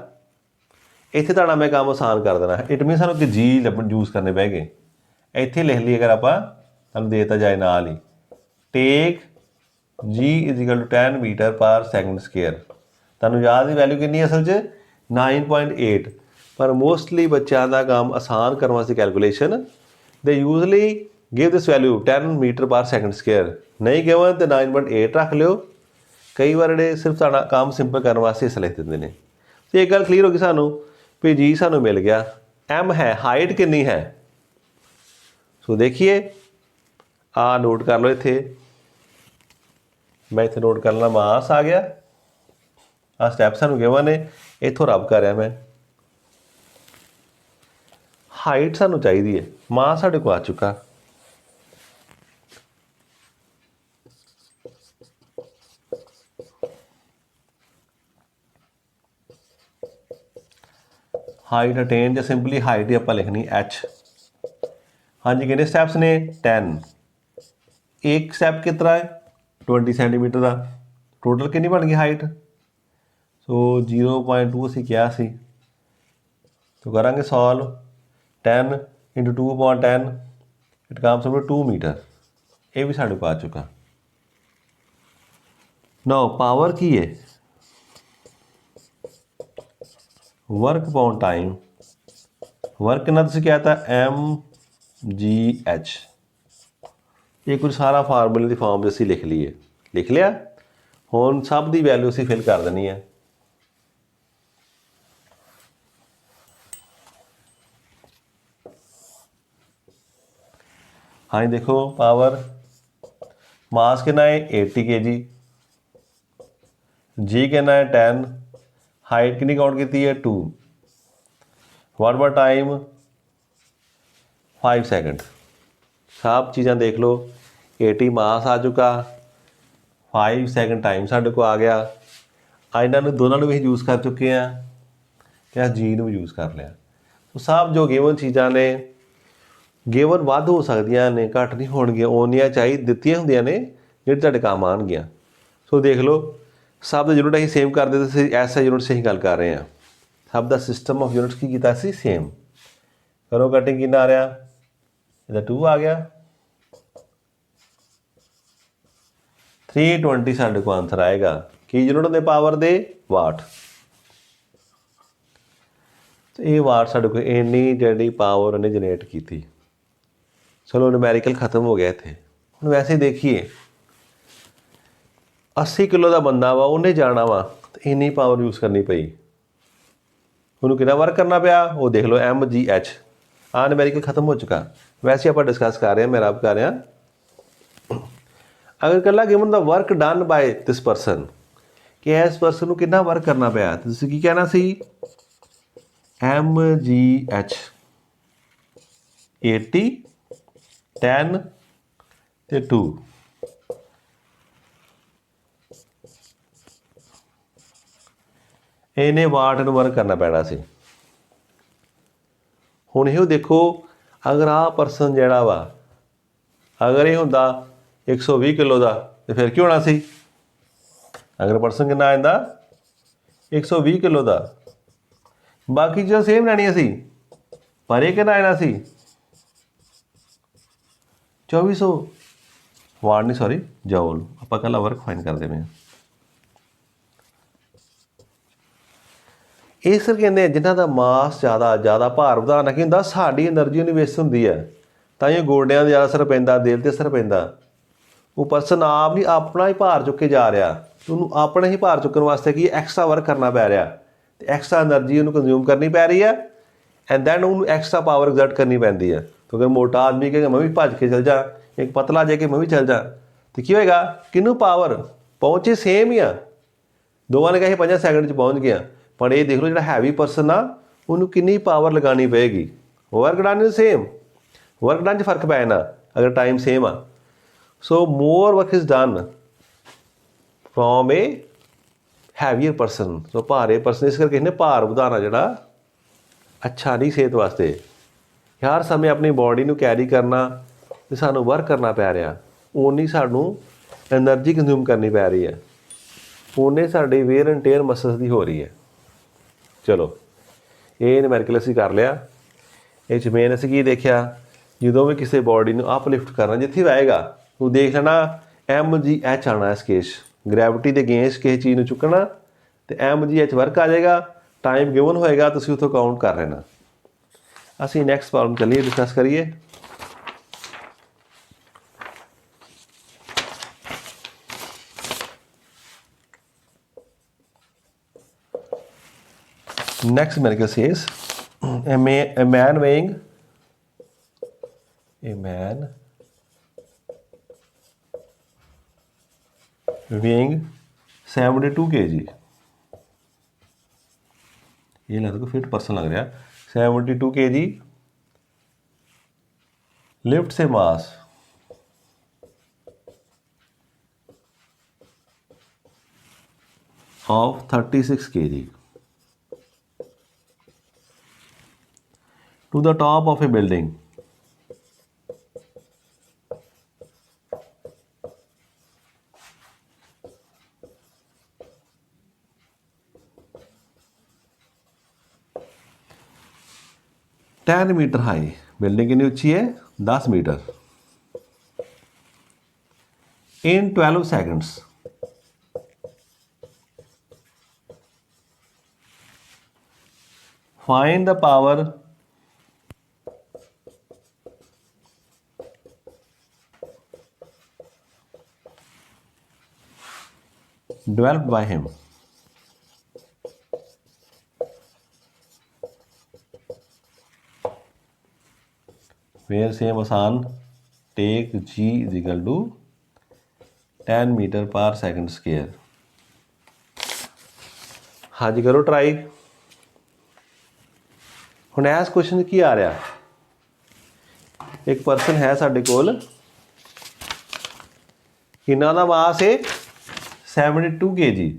इत्थे तुहाडा मैं काम आसान कर देना। इट मीन सानू कि जी यूज करने पै गए। इत्थे लिख लिए अगर आप तुहानू देता जाए नाल ही, take g is equal to 10 metre per second square. तुहानू याद की वैल्यू कितनी असल च 9.8। पर मोस्टली बच्चों का काम आसान करने वास्ते कैलकुलेशन दे usually give this value 10 metre per second square. नहीं गिवन तो 9.8 रख लियो। कई बार जे सिर्फ तुहाडा काम सिंपल करने वास्ते इस लिख देंगे ने। तो एक गल क्लीयर होगी सानू भी जी सानू मिल गया, एम है, हाइट कितनी है। सो देखिए आ नोट कर लो, इत्थे मैं इत्थे नोट कर ला, मास आ गया, आ स्टैप सानू गिवन ने, इत्थों रब कर रहा मैं। हाइट सानू चाहिए है, मास साडे को आ चुका। हाइट अटेन या सिंपली हाइट ही आपां लिखनी h। हाँ जी कितने स्टैप्स ने 10। एक स्टैप कितना है 20 सेंटीमीटर का। टोटल कितनी बन गई हाइट, सो 0.2 असीं किया सी। तो करांगे solve 10 into 2/10 it comes to 2 metre. ये भी साढ़े को आ चुका। नो पावर की है, वर्क अपॉन टाइम। वर्क कितना तुसीं क्या था mgh। ये कुछ सारा फार्मूले की फॉर्म असीं लिख लीए, लिख लिया। हुण सब की वैल्यू असीं फिल कर देनी है। हाँ जी देखो पावर, मास कितना है 80 kg, जी कितना है 10, हाइट कितनी काउंट की है 2, व्हाट अबाउट टाइम 5 सेकंड। सब चीज़ां देख लो, 80 मास आ चुका, 5 सेकंड टाइम साढ़े को आ गया। इन्होंने दोनों भी यूज़ कर चुके हैं, क्या जी भी यूज़ कर लिया। तो सब जो गिवन चीज़ां ने, गिवन वध हो सकदियां ने, घट नहीं होणगियां, ओनियां चाहिए दित्तियां हुंदियां ने जिहड़े तुहाडे काम आउणगियां। सो देख लो सब दा यूनिट असीं सेम कर देते, ऐसा यूनिट से असीं गल कर रहे हैं। सब दा सिस्टम ऑफ यूनिट्स की कीता सी सेम। करो कटिंग कितना आ रहा, इधर 2 आ गया, 320 ਸਾਡੇ ਕੋਲ ਆਂਸਰ ਆਏਗਾ। ਕੀ ਯੂਨਿਟ ਹੁੰਦੇ ਪਾਵਰ ਦੇ? ਵਾਟ। ਇਹ ਵਾਟ ਸਾਡੇ ਕੋਲ ਇੰਨੀ ਜਿਹੜੀ ਪਾਵਰ ਉਹਨੇ ਜਨਰੇਟ ਕੀਤੀ। ਚਲੋ ਨੂਮੈਰੀਕਲ ਖਤਮ ਹੋ ਗਿਆ ਇੱਥੇ। ਹੁਣ ਵੈਸੇ ਦੇਖੀਏ 80 ਕਿਲੋ ਦਾ ਬੰਦਾ ਵਾ, ਉਹਨੇ ਜਾਣਾ ਵਾ ਤੇ ਇੰਨੀ ਪਾਵਰ ਯੂਜ਼ ਕਰਨੀ ਪਈ, ਉਹਨੂੰ ਕਿੰਨਾ ਵਰਕ ਕਰਨਾ ਪਿਆ ਉਹ ਦੇਖ ਲਓ। MGH ਆਹ ਨੂਮੈਰੀਕਲ ਖਤਮ ਹੋ ਚੁੱਕਾ। ਵੈਸੇ ਆਪਾਂ ਡਿਸਕਸ ਕਰ ਰਹੇ ਹਾਂ, ਮੈਂ ਰੱਬ ਕਰ ਰਿਹਾ। ਅਗਰ ਇਕੱਲਾ given the work done by this person, ਕਿ ਇਸ ਪਰਸਨ ਨੂੰ ਕਿੰਨਾ ਵਰਕ ਕਰਨਾ ਪਿਆ, ਤੁਸੀਂ ਕੀ ਕਹਿਣਾ ਸੀ? MGH 80 10 ਤੇ 2। ਇਹਨੇ ਵਾਟ ਨੂੰ ਵਰਕ ਕਰਨਾ ਪੈਣਾ ਸੀ। ਹੁਣ ਇਹੋ ਦੇਖੋ, ਅਗਰ ਆਹ ਪਰਸਨ ਜਿਹੜਾ ਵਾ, ਅਗਰ ਇਹ ਹੁੰਦਾ 120 ਕਿਲੋ ਦਾ ਤੇ ਫਿਰ ਕੀ ਹੋਣਾ ਸੀ? ਅਗਰ ਪਰਸਨ ਕਿੰਨਾ ਆ ਜਾਂਦਾ 120 ਕਿਲੋ ਦਾ, ਬਾਕੀ ਚੀਜ਼ਾਂ ਸੇਮ ਰਹਿਣੀਆਂ ਸੀ, ਪਰ ਇਹ ਕਿੰਨਾ ਆਣਾ ਸੀ? 2400 ਵਾਟ ਨਹੀਂ, ਸੌਰੀ ਜੂਲ। ਆਪਾਂ ਇਕੱਲਾ ਵਰਕ ਫਾਈਨ ਕਰਦੇ ਪਏ ਹਾਂ। ਇਸ ਕਰਕੇ ਕਹਿੰਦੇ ਜਿਨ੍ਹਾਂ ਦਾ ਮਾਸ ਜ਼ਿਆਦਾ ਭਾਰ ਵਧਾਉਣਾ ਕੀ ਹੁੰਦਾ? ਸਾਡੀ એનર્ਜੀ ਉਹਨੂੰ ਵੇਸਟ ਹੁੰਦੀ ਹੈ, ਤਾਂ ਇਹ ਗੋਡਿਆਂ 'ਤੇ ਜ਼ਿਆਦਾ ਅਸਰ ਪੈਂਦਾ, ਦਿਲ 'ਤੇ ਅਸਰ ਪੈਂਦਾ। ਉਹ ਪਰਸਨ ਆਪ ਨਹੀਂ ਆਪਣਾ ਹੀ ਭਾਰ ਚੁੱਕ ਕੇ ਜਾ ਰਿਹਾ, ਤੇ ਉਹਨੂੰ ਆਪਣੇ ਹੀ ਭਾਰ ਚੁੱਕਣ ਵਾਸਤੇ ਕੀ ਐਕਸਟਰਾ ਵਰਕ ਕਰਨਾ ਪੈ ਰਿਹਾ, ਅਤੇ ਐਕਸਟਰਾ એનર્ਜੀ ਉਹਨੂੰ ਕੰਜ਼ਿਊਮ ਕਰਨੀ ਪੈ ਰਹੀ ਹੈ, ਐਂਡ ਦੈਨ ਉਹਨੂੰ ਐਕਸਟਰਾ ਪਾਵਰ ਐਗਜ਼ਰਟ ਕਰਨੀ ਪੈਂਦੀ ਹੈ। ਕਿਉਂਕਿ ਮੋਟਾ ਆਦਮੀ ਕਹੇਗਾ ਮੈਂ ਵੀ ਭੱਜ ਕੇ ਚੱਲ ਜਾ, ਇੱਕ ਪਤਲਾ ਜੇ ਕਿ ਮੈਂ ਵੀ ਚੱਲ ਜਾ, ਅਤੇ ਕੀ ਹੋਏਗਾ? ਕਿਹਨੂੰ ਪਾਵਰ ਪਹੁੰਚੇ ਸੇਮ ਹੀ ਆ, ਦੋਵਾਂ ਨੇ ਕਹੇ 5 ਸੈਕਿੰਡ 'ਚ ਪਹੁੰਚ ਗਿਆ। ਪਰ ਇਹ ਦੇਖ ਲਓ ਜਿਹੜਾ ਹੈਵੀ ਪਰਸਨ ਆ ਉਹਨੂੰ ਕਿੰਨੀ ਪਾਵਰ ਲਗਾਉਣੀ ਪਏਗੀ। Work done is same, work done 'ਚ ਫਰਕ ਪੈ ਜਾਣਾ ਅਗਰ ਟਾਈਮ ਸੇਮ ਆ। So more work is done from a heavier person. So ਭਾਰੇ ਪਰਸਨ, ਇਸ ਕਰਕੇ ਇਹਨੇ ਭਾਰ ਵਧਾਉਣਾ ਜਿਹੜਾ ਅੱਛਾ ਨਹੀਂ ਸਿਹਤ ਵਾਸਤੇ। ਹਰ ਸਮੇਂ ਆਪਣੀ ਬੋਡੀ ਨੂੰ ਕੈਰੀ ਕਰਨਾ ਅਤੇ ਸਾਨੂੰ ਵਰਕ ਕਰਨਾ ਪੈ ਰਿਹਾ, ਓਨੀ ਸਾਨੂੰ ਐਨਰਜੀ ਕੰਜ਼ਿਊਮ ਕਰਨੀ ਪੈ ਰਹੀ ਹੈ, ਓਨੇ ਸਾਡੀ ਵੇਅਰ ਐਂਡ ਟੇਅਰ ਮਸਲਸ ਦੀ ਹੋ ਰਹੀ ਹੈ। ਚਲੋ ਇਹ ਨੂਮੈਰੀਕਲ ਅਸੀਂ ਕਰ ਲਿਆ। ਇਹ 'ਚ ਮੇਨ ਅਸੀਂ ਕੀ ਦੇਖਿਆ? ਜਦੋਂ ਵੀ ਕਿਸੇ ਬੋਡੀ ਨੂੰ ਅਪਲਿਫਟ ਕਰਨਾ, ਜਿੱਥੇ ਵੀ ਆਏਗਾ ਉਹ ਦੇਖ ਲੈਣਾ MGH ਆਉਣਾ। ਇਸ ਕੇਸ ਗ੍ਰੈਵਿਟੀ ਦੇ ਅਗੇਂਸਟ ਕਿਸੇ ਚੀਜ਼ ਨੂੰ ਚੁੱਕਣਾ ਅਤੇ MGH ਵਰਕ ਆ ਜਾਏਗਾ। ਟਾਈਮ ਗਿਵਨ ਹੋਏਗਾ, ਤੁਸੀਂ ਉੱਥੋਂ ਕਾਊਂਟ ਕਰ ਲੈਣਾ। ਅਸੀਂ ਨੈਕਸਟ ਪ੍ਰੋਬਲਮ ਚੱਲੀਏ, ਡਿਸਕਸ ਕਰੀਏ। Next numerical says a man weighing 72 kg, ये लगता है फिट पर्सन लग रहा है। 72 kg लिफ्ट से mass of 36 kg to the top of a building. Ten metre high, building कितनी ऊंची है? 10 metre. In 12 seconds find the power developed by him. Where same आसान, take G is equal to 10 metre per second square. हाँ जी करो try. ਹੁਣ ਇਸ question ਕੀ ਆ ਰਿਹਾ? ਇੱਕ ਪਰਸਨ ਹੈ ਸਾਡੇ ਕੋਲ, ਕਿੰਨਾ ਦਾ ਮਾਸ ਹੈ? 72 kg।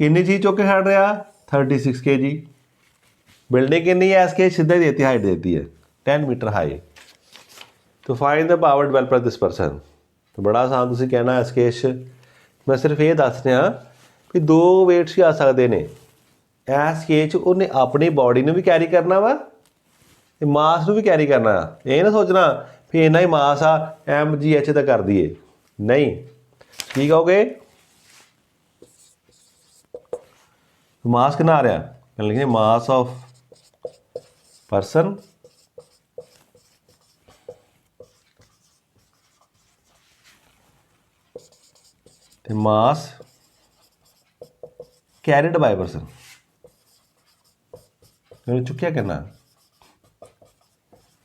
ਕਿੰਨੀ ਚੀਜ਼ ਚੁੱਕ ਕੇ ਖੜ ਰਿਹਾ? 36 kg। ਬਿਲਡਿੰਗ ਕਿੰਨੀ ਹੈ? ਇਸ ਕੇ ਸਿੱਧਾ ਹੀ ਦੇਤੀ, ਹਾਈਟ ਦੇਤੀ ਹੈ 10 मीटर हाई। तो find the power developed by this person. तो बड़ा आसान, ਤੁਸੀਂ ਕਹਿਣਾ ਇਸ ਕੇਸ 'ਚ ਮੈਂ ਸਿਰਫ ਇਹ ਦੱਸ ਰਿਹਾ ਕਿ 2 ਵੇਟਸ ਹੀ ਆ ਸਕਦੇ ਨੇ। ਇਸ ਕੇਸ 'ਚ ਉਹਨੇ ਆਪਣੀ ਬੋਡੀ ਨੂੰ ਵੀ ਕੈਰੀ ਕਰਨਾ ਵਾ ਤੇ ਮਾਸ ਨੂੰ ਵੀ ਕੈਰੀ ਕਰਨਾ। ਇਹ ਨਾ ਸੋਚਣਾ ਵੀ ਇੰਨਾ ਹੀ ਮਾਸ ਆ MGH ਦਾ ਕਰ ਦਈਏ। नहीं, की कहोगे मास कितना आ रहा है, लिखेंगे mass of person mass carried by person, चुकिया कितना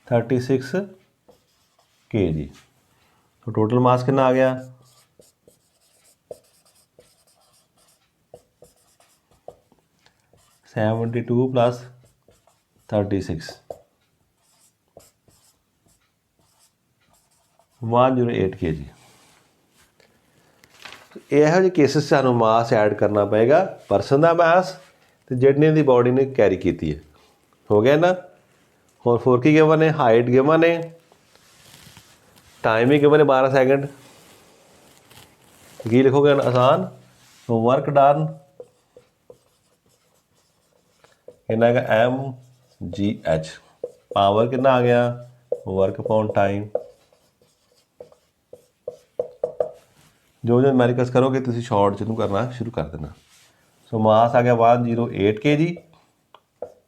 36 kg। तो टोटल मास कितना आ गया 72 + 36 108 kg। ਇਹੋ ਜਿਹੇ ਕੇਸਿਸ ਸਾਨੂੰ ਮਾਸ ਐਡ ਕਰਨਾ ਪਏਗਾ, ਪਰਸਨ ਦਾ ਮਾਸ ਤੇ ਜਿਹਨੇ ਦੀ ਬੋਡੀ ਨੇ ਕੈਰੀ ਕੀਤੀ ਹੈ। ਹੋ ਗਿਆ ਨਾ। ਹੋਰ 4 ਕੀ ਗਿਵਨ ਹੈ, ਹਾਈਟ ਗਿਵਨ ਹੈ, टाइम भी गिवन है 12 सेकंड। की लिखोगे आसान, तो वर्क डन कितना है mgh, पावर कितना आ गया वर्क अपॉन टाइम। जो न्यूमेरिकल्स करोगे तुम शॉर्ट ਜਿਹਨੂੰ करना शुरू कर देना। सो मास आ गया 108 kg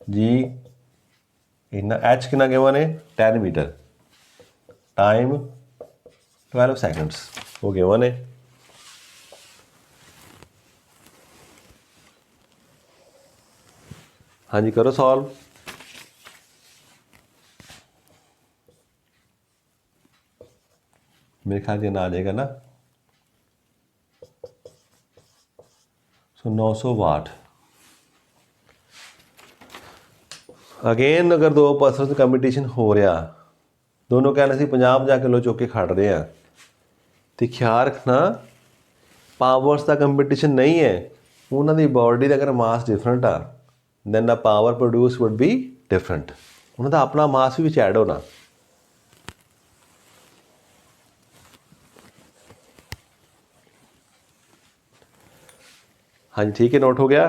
जी, इतना h कितना गिवन है 10 मीटर, टाइम 12 सेकंड्स हो गिवन है। हाँ जी करो सॉल्व। मेरे ख्याल से ना आ जाएगा ना। सो 900 वाट। अगेन अगर दो पर्सन कंपीटिशन हो रहा, दोनों कहने से 50-50 किलो चुक के खड़ रहे हैं, तो ख्याल रखना पावर्स का कंपीटिशन नहीं है, उन्होंने बॉडी का अगर मास डिफरेंट आ then the power produce would be different, उन्होंने अपना मास भी ऐड होना। हाँ जी ठीक है, नोट हो गया।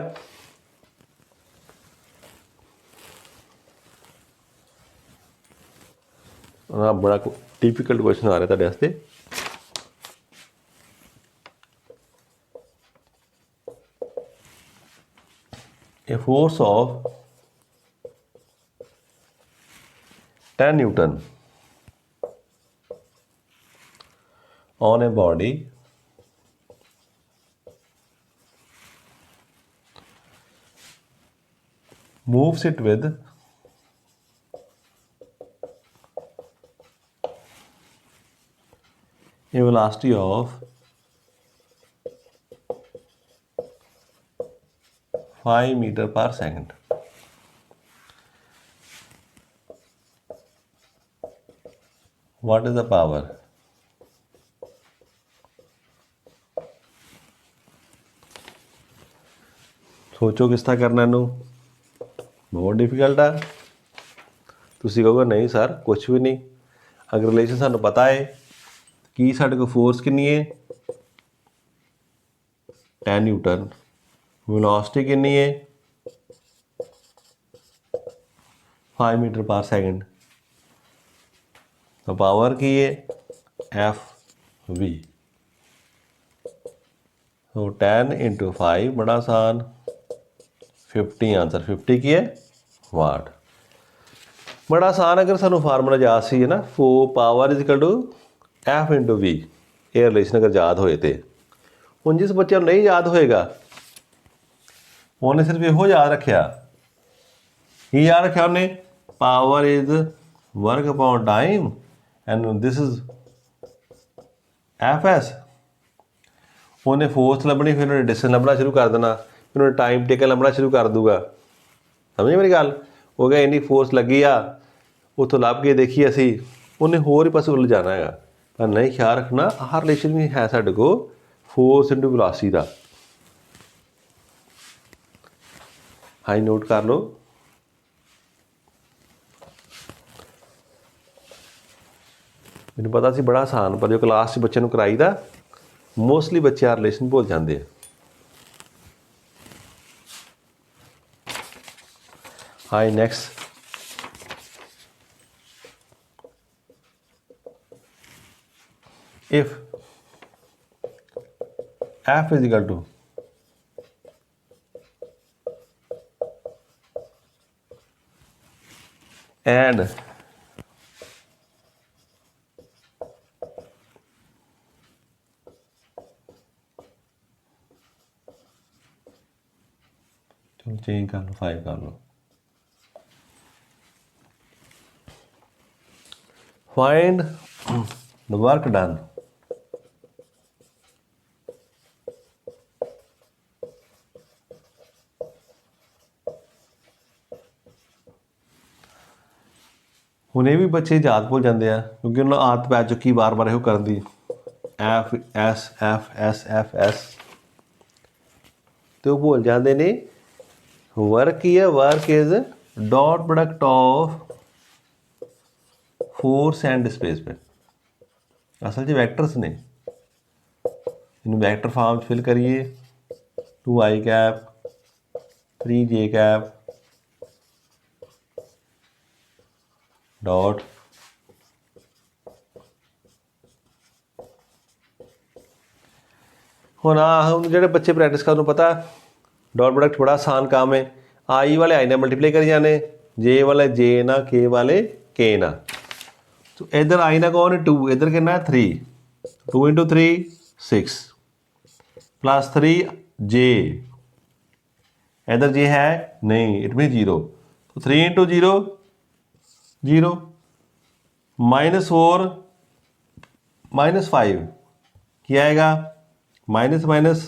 हाँ बड़ा डिफिकल्ट क्वेश्चन आ रहा है तेरे वास्ते। A force of 10 Newton on a body moves it with a velocity of 5 meter per second. What is the power? सोचो किस तरह करना इनू, बहुत डिफिकल्ट है। तुसी कहोगे नहीं सर कुछ भी नहीं, अगर रिलेशन सानू पता है कि साडे को फोर्स कितनी है 10 न्यूटन, वेलोसिटी कितनी है 5 मीटर पर सेकंड, तो पावर की है FV। तो 10 × 5 बड़ा आसान 50, आंसर 50 की है वाट। बड़ा आसान, अगर सानू फार्मूला याद सी है ना, power is equal to F × V, ये रिलेशन अगर याद होए तो ਹੁਣ जिस बच्चे नहीं याद होएगा उन्हें सिर्फ यो याद रखा, की याद रखा उन्हें, power is work upon time and this is FS। उन्हें फोर्स लभनी, फिर उन्हें डिस्टेंस लभना शुरू कर देना, फिर उन्हें टाइम टेकन लभना शुरू कर दूगा। समझे मेरी गल, हो गया इन्नी फोर्स लगी आ, उतों लभ के देखिए असी, उन्हें होर ही पासे उल जाना है। पर नहीं ख्याल रखना हर रिलेशन भी है साडे को फोर्स इंटू वेलोसिटी का। हाँ नोट कर लो। मैंने पता सी बड़ा आसान, पर जो क्लास बच्चे को कराई दा मोस्टली बच्चे आ रिलेशन भुल जाते हैं। हाँ next, if F is equal to and चलो चेंज कर लो 5 कर लो। फाइंड द वर्क डन ਹੁਣ ਇਹ ਵੀ ਬੱਚੇ ਯਾਦ ਭੁੱਲ ਜਾਂਦੇ ਆ ਕਿਉਂਕਿ ਉਹਨਾਂ ਨੂੰ ਆਦਤ ਪੈ ਚੁੱਕੀ ਬਾਰ ਇਹੋ ਕਰਨ ਦੀ ਐਫ ਐਸ ਐਸ ਤੇ ਉਹ ਭੁੱਲ ਜਾਂਦੇ ਨੇ। वर्क की है, work is dot product of force and displacement. असल च वैक्टर्स ने इन वैक्टर फॉर्म फिल करिए 2i cap 3j cap dot हम जो बच्चे प्रैक्टिस करने पता डॉट प्रोडक्ट बड़ा आसान काम है। आई वाले आई ने मल्टीप्लाई करी जाने, जे वाले जे ना, के वाले के ना। तो इधर आई ना कौन है 2, इधर कितना 3, 2 × 3 6 प्लस 3 जे, इधर जे है नहीं इट मीन 0, तो 3 × 0 0 -4 -5 क्या आएगा माइनस माइनस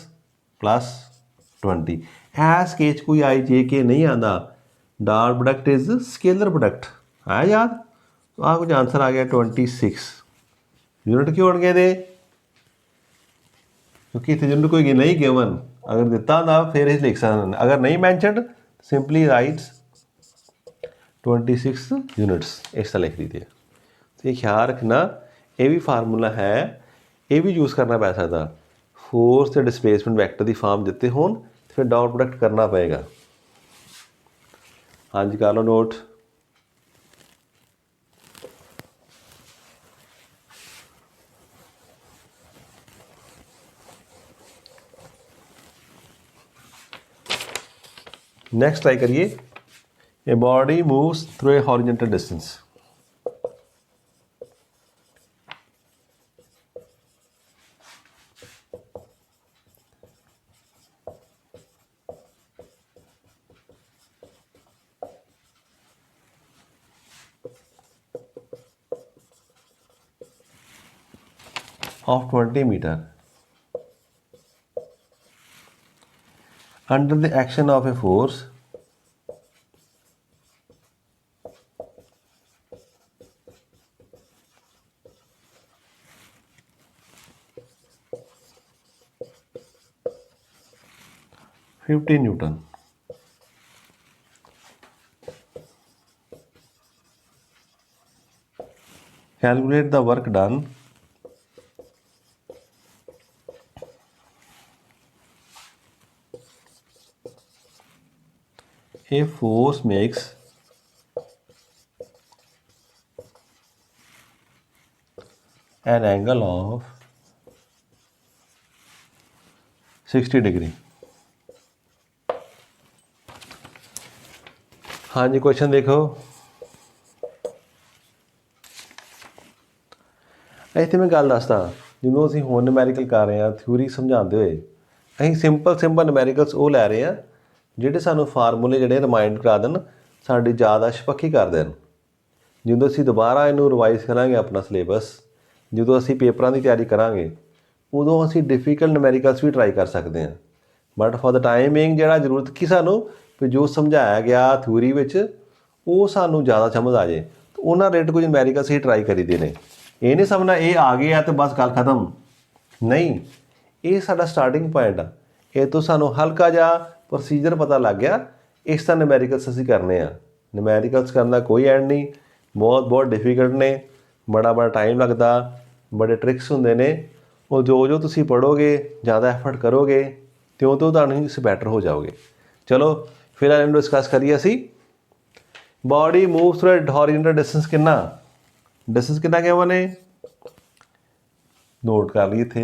प्लस 20। एस केच कोई आई जे के नहीं आता। Dot product is scalar product है याद। तो आ कुछ आंसर आ गया 26 यूनिट क्यों बन गए थे क्योंकि इतने यूनिट कोई नहीं गिवन। अगर दिता था फिर इस लिख सकते, अगर नहीं मैंशनड सिंपली राइट्स 26 यूनिट्स इस तरह लिख दी थी। तो ये ख्याल रखना ये भी फार्मूला है, ये भी यूज़ करना पै सकता। फोर्स ते डिस्प्लेसमेंट वैक्टर की फॉर्म दिते होन फिर डॉट प्रोडक्ट करना पएगा। हाँ जी कर लो नोट। नेक्स्ट ट्राई करिए। A body moves through a horizontal distance. of 20 meter under the action of a force Newton। Calculate the work done a force makes an angle of 60 degree. हाँ जी question देखो। ਇੱਥੇ मैं गल दसदा जिन्हों ਅਸੀਂ ਹੁਣ ਨੁਮੈਰੀਕਲ ਕਰ ਰਹੇ ਹਾਂ ਥਿਊਰੀ ਸਮਝਾਉਂਦੇ ਹੋਏ ਅਸੀਂ ਸਿੰਪਲ ਨੁਮੈਰੀਕਲਸ ਉਹ ਲੈ ਰਹੇ ਹਾਂ ਜਿਹੜੇ ਸਾਨੂੰ ਫਾਰਮੂਲੇ ਜਿਹੜੇ ਰਿਮਾਈਂਡ ਕਰਾ ਦੇਣ, ਸਾਡੀ ਯਾਦਾਸ਼ਤ ਪੱਕੀ ਕਰ ਦੇਣ। ਜਦੋਂ ਅਸੀਂ ਦੁਬਾਰਾ ਇਹਨੂੰ ਰਿਵਾਈਜ਼ ਕਰਾਂਗੇ ਆਪਣਾ ਸਿਲੇਬਸ, ਜਦੋਂ ਅਸੀਂ ਪੇਪਰਾਂ ਦੀ ਤਿਆਰੀ ਕਰਾਂਗੇ ਉਦੋਂ ਅਸੀਂ ਡਿਫੀਕਲਟ ਨੁਮੈਰੀਕਲਸ ਵੀ ਟਰਾਈ ਕਰ ਸਕਦੇ ਹਾਂ। ਬਟ ਫॉर द टाइमिंग ਜਿਹੜਾ ਜ਼ਰੂਰਤ ਕਿ ਸਾਨੂੰ ਵੀ ਜੋ ਸਮਝਾਇਆ ਗਿਆ ਥਿਊਰੀ ਵਿੱਚ ਉਹ ਸਾਨੂੰ ਜ਼ਿਆਦਾ ਸਮਝ ਆ ਜਾਏ, ਤਾਂ ਉਹਨਾਂ ਰਿਲੇਟਡ ਕੁਝ ਨੁਮੈਰੀਕਲਸ ਹੀ ਟਰਾਈ ਕਰੀਦੇ ਨੇ। ਇਹ ਨਹੀਂ ਸਮਝਣਾ ਇਹ ਆ ਗਏ ਆ ਤੇ ਬਸ ਗੱਲ ਖਤਮ ਨਹੀਂ। ਇਹ ਸਾਡਾ ਸਟਾਰਟਿੰਗ ਪੁਆਇੰਟ ਆ। ਇਹ ਤੋਂ ਸਾਨੂੰ ਹਲਕਾ ਜਿਹਾ ਪ੍ਰੋਸੀਜਰ ਪਤਾ ਲੱਗ ਗਿਆ। ਇਸ ਤਰ੍ਹਾਂ ਨੁਮੈਰੀਕਲਸ ਅਸੀਂ ਕਰਨੇ ਆ। ਨੁਮੈਰੀਕਲਸ ਕਰਨ ਦਾ ਕੋਈ ਐਂਡ ਨਹੀਂ, ਬਹੁਤ ਡਿਫੀਕਲਟ ਨੇ, ਬੜਾ ਟਾਈਮ ਲੱਗਦਾ, ਬੜੇ ਟ੍ਰਿਕਸ ਹੁੰਦੇ ਨੇ। ਉਹ ਜੋ ਤੁਸੀਂ ਪੜ੍ਹੋਗੇ ਜ਼ਿਆਦਾ ਐਫਰਟ ਕਰੋਗੇ ਤਿਉਂ ਤੁਹਾਨੂੰ ਇਸ ਬੈਟਰ ਹੋ ਜਾਓਗੇ। ਚਲੋ ਫਿਰ ਇਹਨੂੰ ਡਿਸਕਸ ਕਰੀਏ ਅਸੀਂ। Body move through horizontal distance ਕਿੰਨਾ ਗਿਆ ਵਾ ਨੇ ਨੋਟ ਕਰ ਲਈ ਇੱਥੇ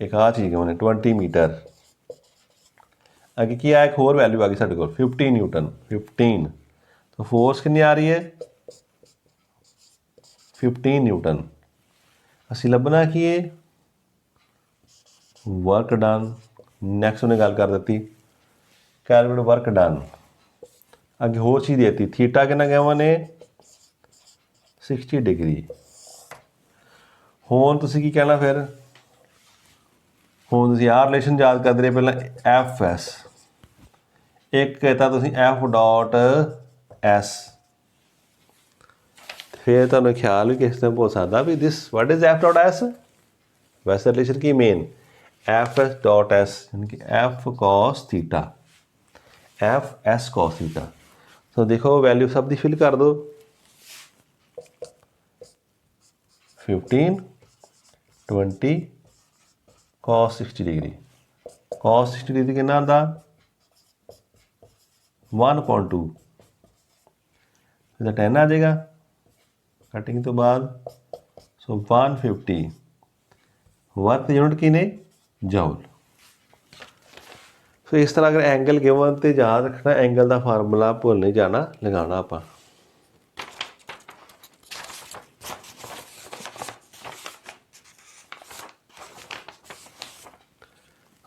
एक आ चीज़ मैंने 20 मीटर। अगे की आया, एक होर वैल्यू आ गई साढ़े को 50 न्यूटन। 15 तो फोर्स कितनी आ रही है 15 न्यूटन। असी लभना की है वर्क डन। नैक्सट उन्हें गल कर दी कैलकुलेट वर्क डन। अगे होर चीज़ देती थीटा कितना गया ने 60 डिग्री। हुण तुसीं की कहना फिर, हुण तुसीं आह रिलेशन याद करते रहे पहला एफ एस, एक कहता तुसीं एफ डॉट एस, फिर तुहानूं ख्याल भी किस टाइम हो सकता भी this what is F dot S. वैसे रिलेशन की main F S dot S यानी कि F cos theta, F S cos theta. तो देखो वैल्यू सब दी फिल कर दो 15 20 कॉस 60 डिग्री। कॉस 60 डिग्री कितना आता 1.2, फिर 10 आ जाएगा कटिंग तो बाद। सो 150 वर्क यूनिट की ने जूल। सो इस तरह अगर एंगल गिवन तो याद रखना एंगल का फार्मूला भुल नहीं जाना लगाना आप।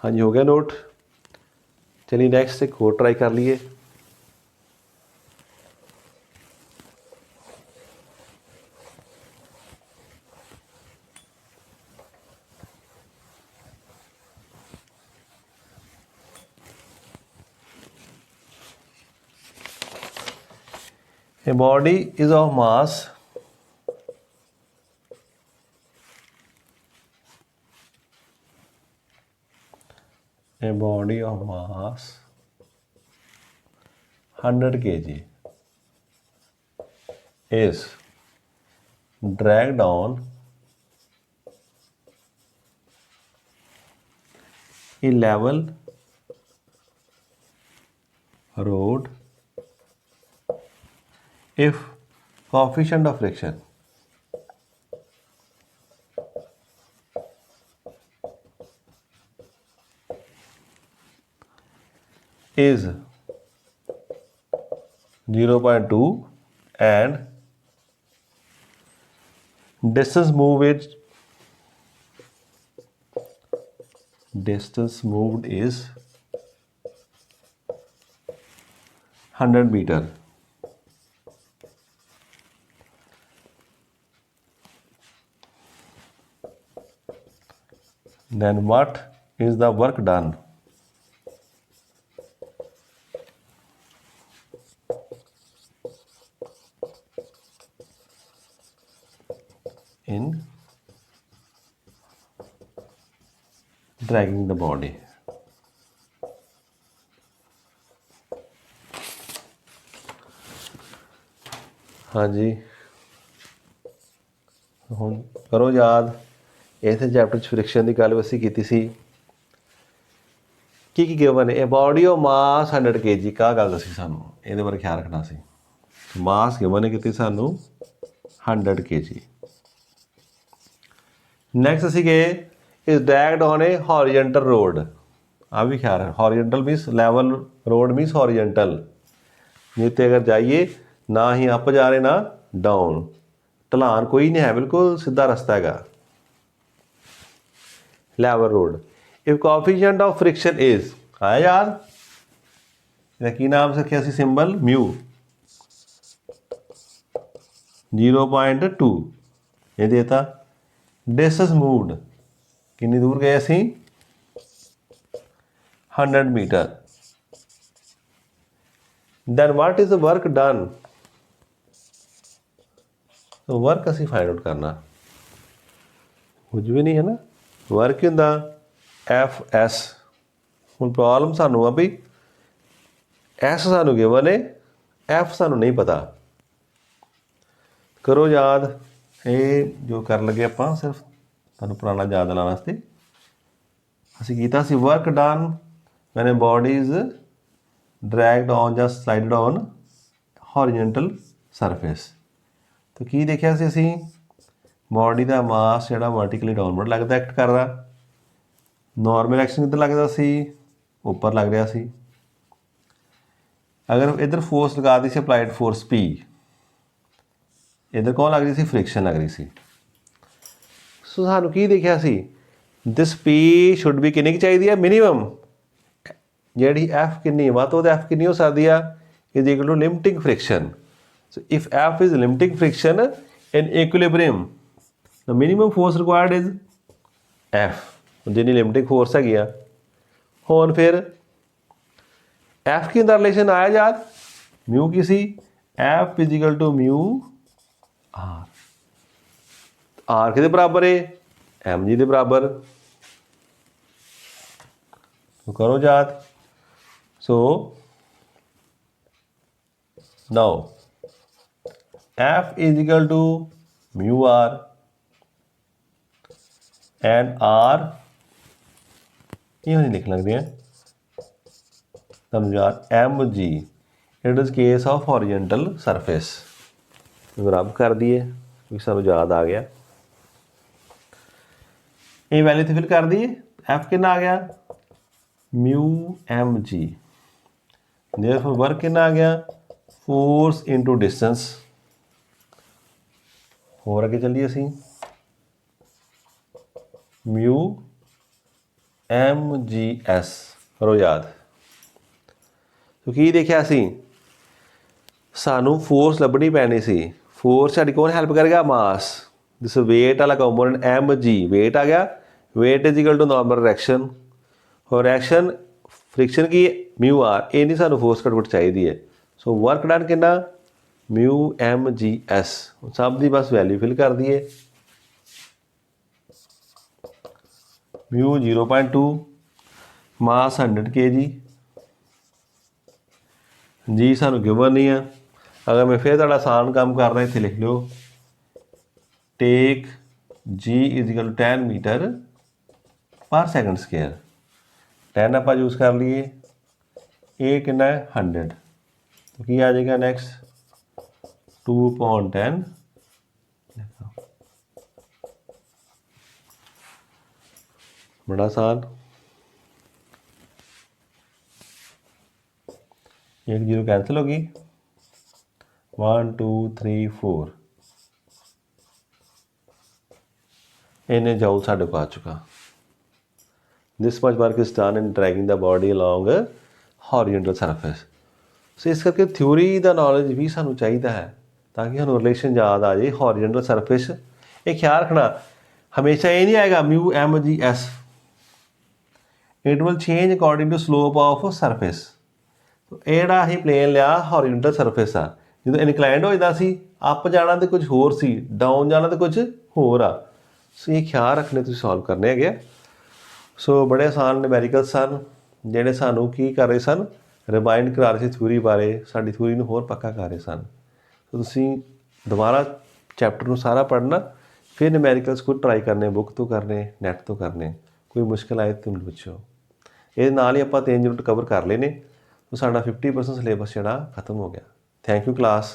हाँ जी हो गया नोट। चलिए नेक्स्ट एक और ट्राई कर लिए। A body is of mass a body of mass 100 kg is dragged on a level road if coefficient of friction is 0.2 and distance moved is 100 meter. Then what is the work done? In dragging the body. हाँ जी हुण करो याद इस chapter friction की गल असीं कीती सी की गिवन है a body of mass 100 kg का गल दसी सानूं ये बारे ख्याल रखना सी। मास गिवन है कितनी सानूं 100 kg। नैक्सट असीं गए is dragged on a horizontal road. आ भी ख्याल है horizontal means level road means horizontal जिते अगर जाइए ना ही अप जा रहे ना डाउन, ढलान कोई नहीं है बिल्कुल सीधा रास्ता है level road. If coefficient of friction is आया याद की नाम रखिया सी सिंबल म्यू 0.2 ये देता। डिस्टेंस मूव्ड कितनी दूर गए असी 100 metre. Then what is the work done. तो वर्क असी फाइंड आउट करना कुछ भी नहीं है ना। वर्क की होंदा एफ एस। हुण प्रॉब्लम सानू आ भी एस सानू गिवन है एफ सानू नहीं पता। करो याद ये जो कर लगे आप सिर्फ तुहानू पुराना याद दिलाने वास्ते असीं कीता सी वर्क डन मैंने बॉडीज ड्रैग्ड ऑन या स्लाइडेड ऑन हॉरिजेंटल सरफेस। तो की देखिया सी असीं बॉडी का मास जिहड़ा वर्टिकली डाउनवर्ड लगता एक्ट कर रहा नॉर्मल एक्शन किधर लगता सी, ऊपर लग रहा सी। अगर इधर फोर्स लगा दी सी अप्लाइड फोर्स P, इधर कौन लग रही सी, फ्रिक्शन लग रही सी। सो सानू की देखिया सी, दिस P शुड बी किन्नी चाहिए है, मिनीमम जी F किन्नी वध तो F किन्नी हो सकती है, is equal to limiting friction. So if F is limiting friction in equilibrium, the minimum force required is F, जिन्नी लिमिटिंग फोर्स हैगी आ। हुण फिर F की अंदर रिलेशन आया याद, म्यू की सी, F is equal to mu R, R किहदे बराबर है, mg के बराबर। तो करो याद। So now F is equal to mu R and R ये नहीं लिख लगती है, समझो यार, mg it is case of horizontal surface. रब कर दिए क्योंकि सानू याद आ गया। ये वैल्यू तो फिल कर दी, F कितना आ गया, म्यू mg, देयरफॉर वर्क कितना आ गया, फोर्स इनटू डिस्टेंस। होर अगे चलिए असी, म्यू mgs करो याद। तो की देखिया सी, सानू फोर्स लभनी पैनी सी, फोर्स साडी कौन हैल्प करेगा, मास। दिस वेट वाला कंपोनेंट mg, वेट आ गया, weight is equal to normal reaction, और रिएक्शन फ्रिक्शन की म्यू आर, ये नहीं सानू फोर्स कटकुट चाहिए है। सो वर्क डन कितना, म्यू mgs, सब की बस वैल्यू फिल कर दिए। म्यू 0.2, मास 100 kg, जी सानू गिवन नहीं है। अगर मैं फिर थोड़ा आसान काम कर रहा इतने लिख लो, take g is equal to 10 metre per second square, 10 आप यूज़ कर लिए, ए कितना है 100, तो की आ जाएगा नेक्स्ट 2/10, बड़ा आसान। 1 0 कैंसिल होगी, 1 2 3 4, इन्हें जाऊल साढ़े को आ चुका। This much work is done in dragging the body along horizontal surface. So इस करके थ्योरी का नॉलेज भी सानू चाहिए है, ताकि सानू रिलेशन याद आ जाए हॉरिजेंटल सरफेस। ये ख्याल रखना, हमेशा ये नहीं आएगा mu mgs, it will change according to slope of surface. तो यड़ा असीं प्लेन लिया हॉरिजेंटल सरफेस आ, जो इनकलाइंड हो जाता सी, अप जाना तो कुछ होर सी, डाउन जाना तो कुछ होर आ। सो ये ख्याल रखने तुसीं सॉल्व करने है। सो बड़े आसान न्यूमेरिकल सन, ਜਿਹੜੇ ਸਾਨੂੰ ਕੀ ਕਰ ਰਹੇ ਸਨ, रिमाइंड करा रहे थे थ्योरी बारे, साडी थ्योरी ਨੂੰ ਹੋਰ पक्का कर रहे सन। तो तुसीं दोबारा चैप्टर ਨੂੰ सारा पढ़ना, फिर न्यूमेरिकल्स को ट्राई करने, बुक तो करने, नैट तो करने, कोई मुश्किल आए तो ਮੈਨੂੰ ਪੁੱਛੋ। ਇਹ ਨਾਲ ਹੀ ਆਪਾਂ 3 ਯੂਨਿਟ कवर कर लेने, तो साडा 50% सिलेबस ਜਿਹੜਾ खत्म हो गया। Thank you class.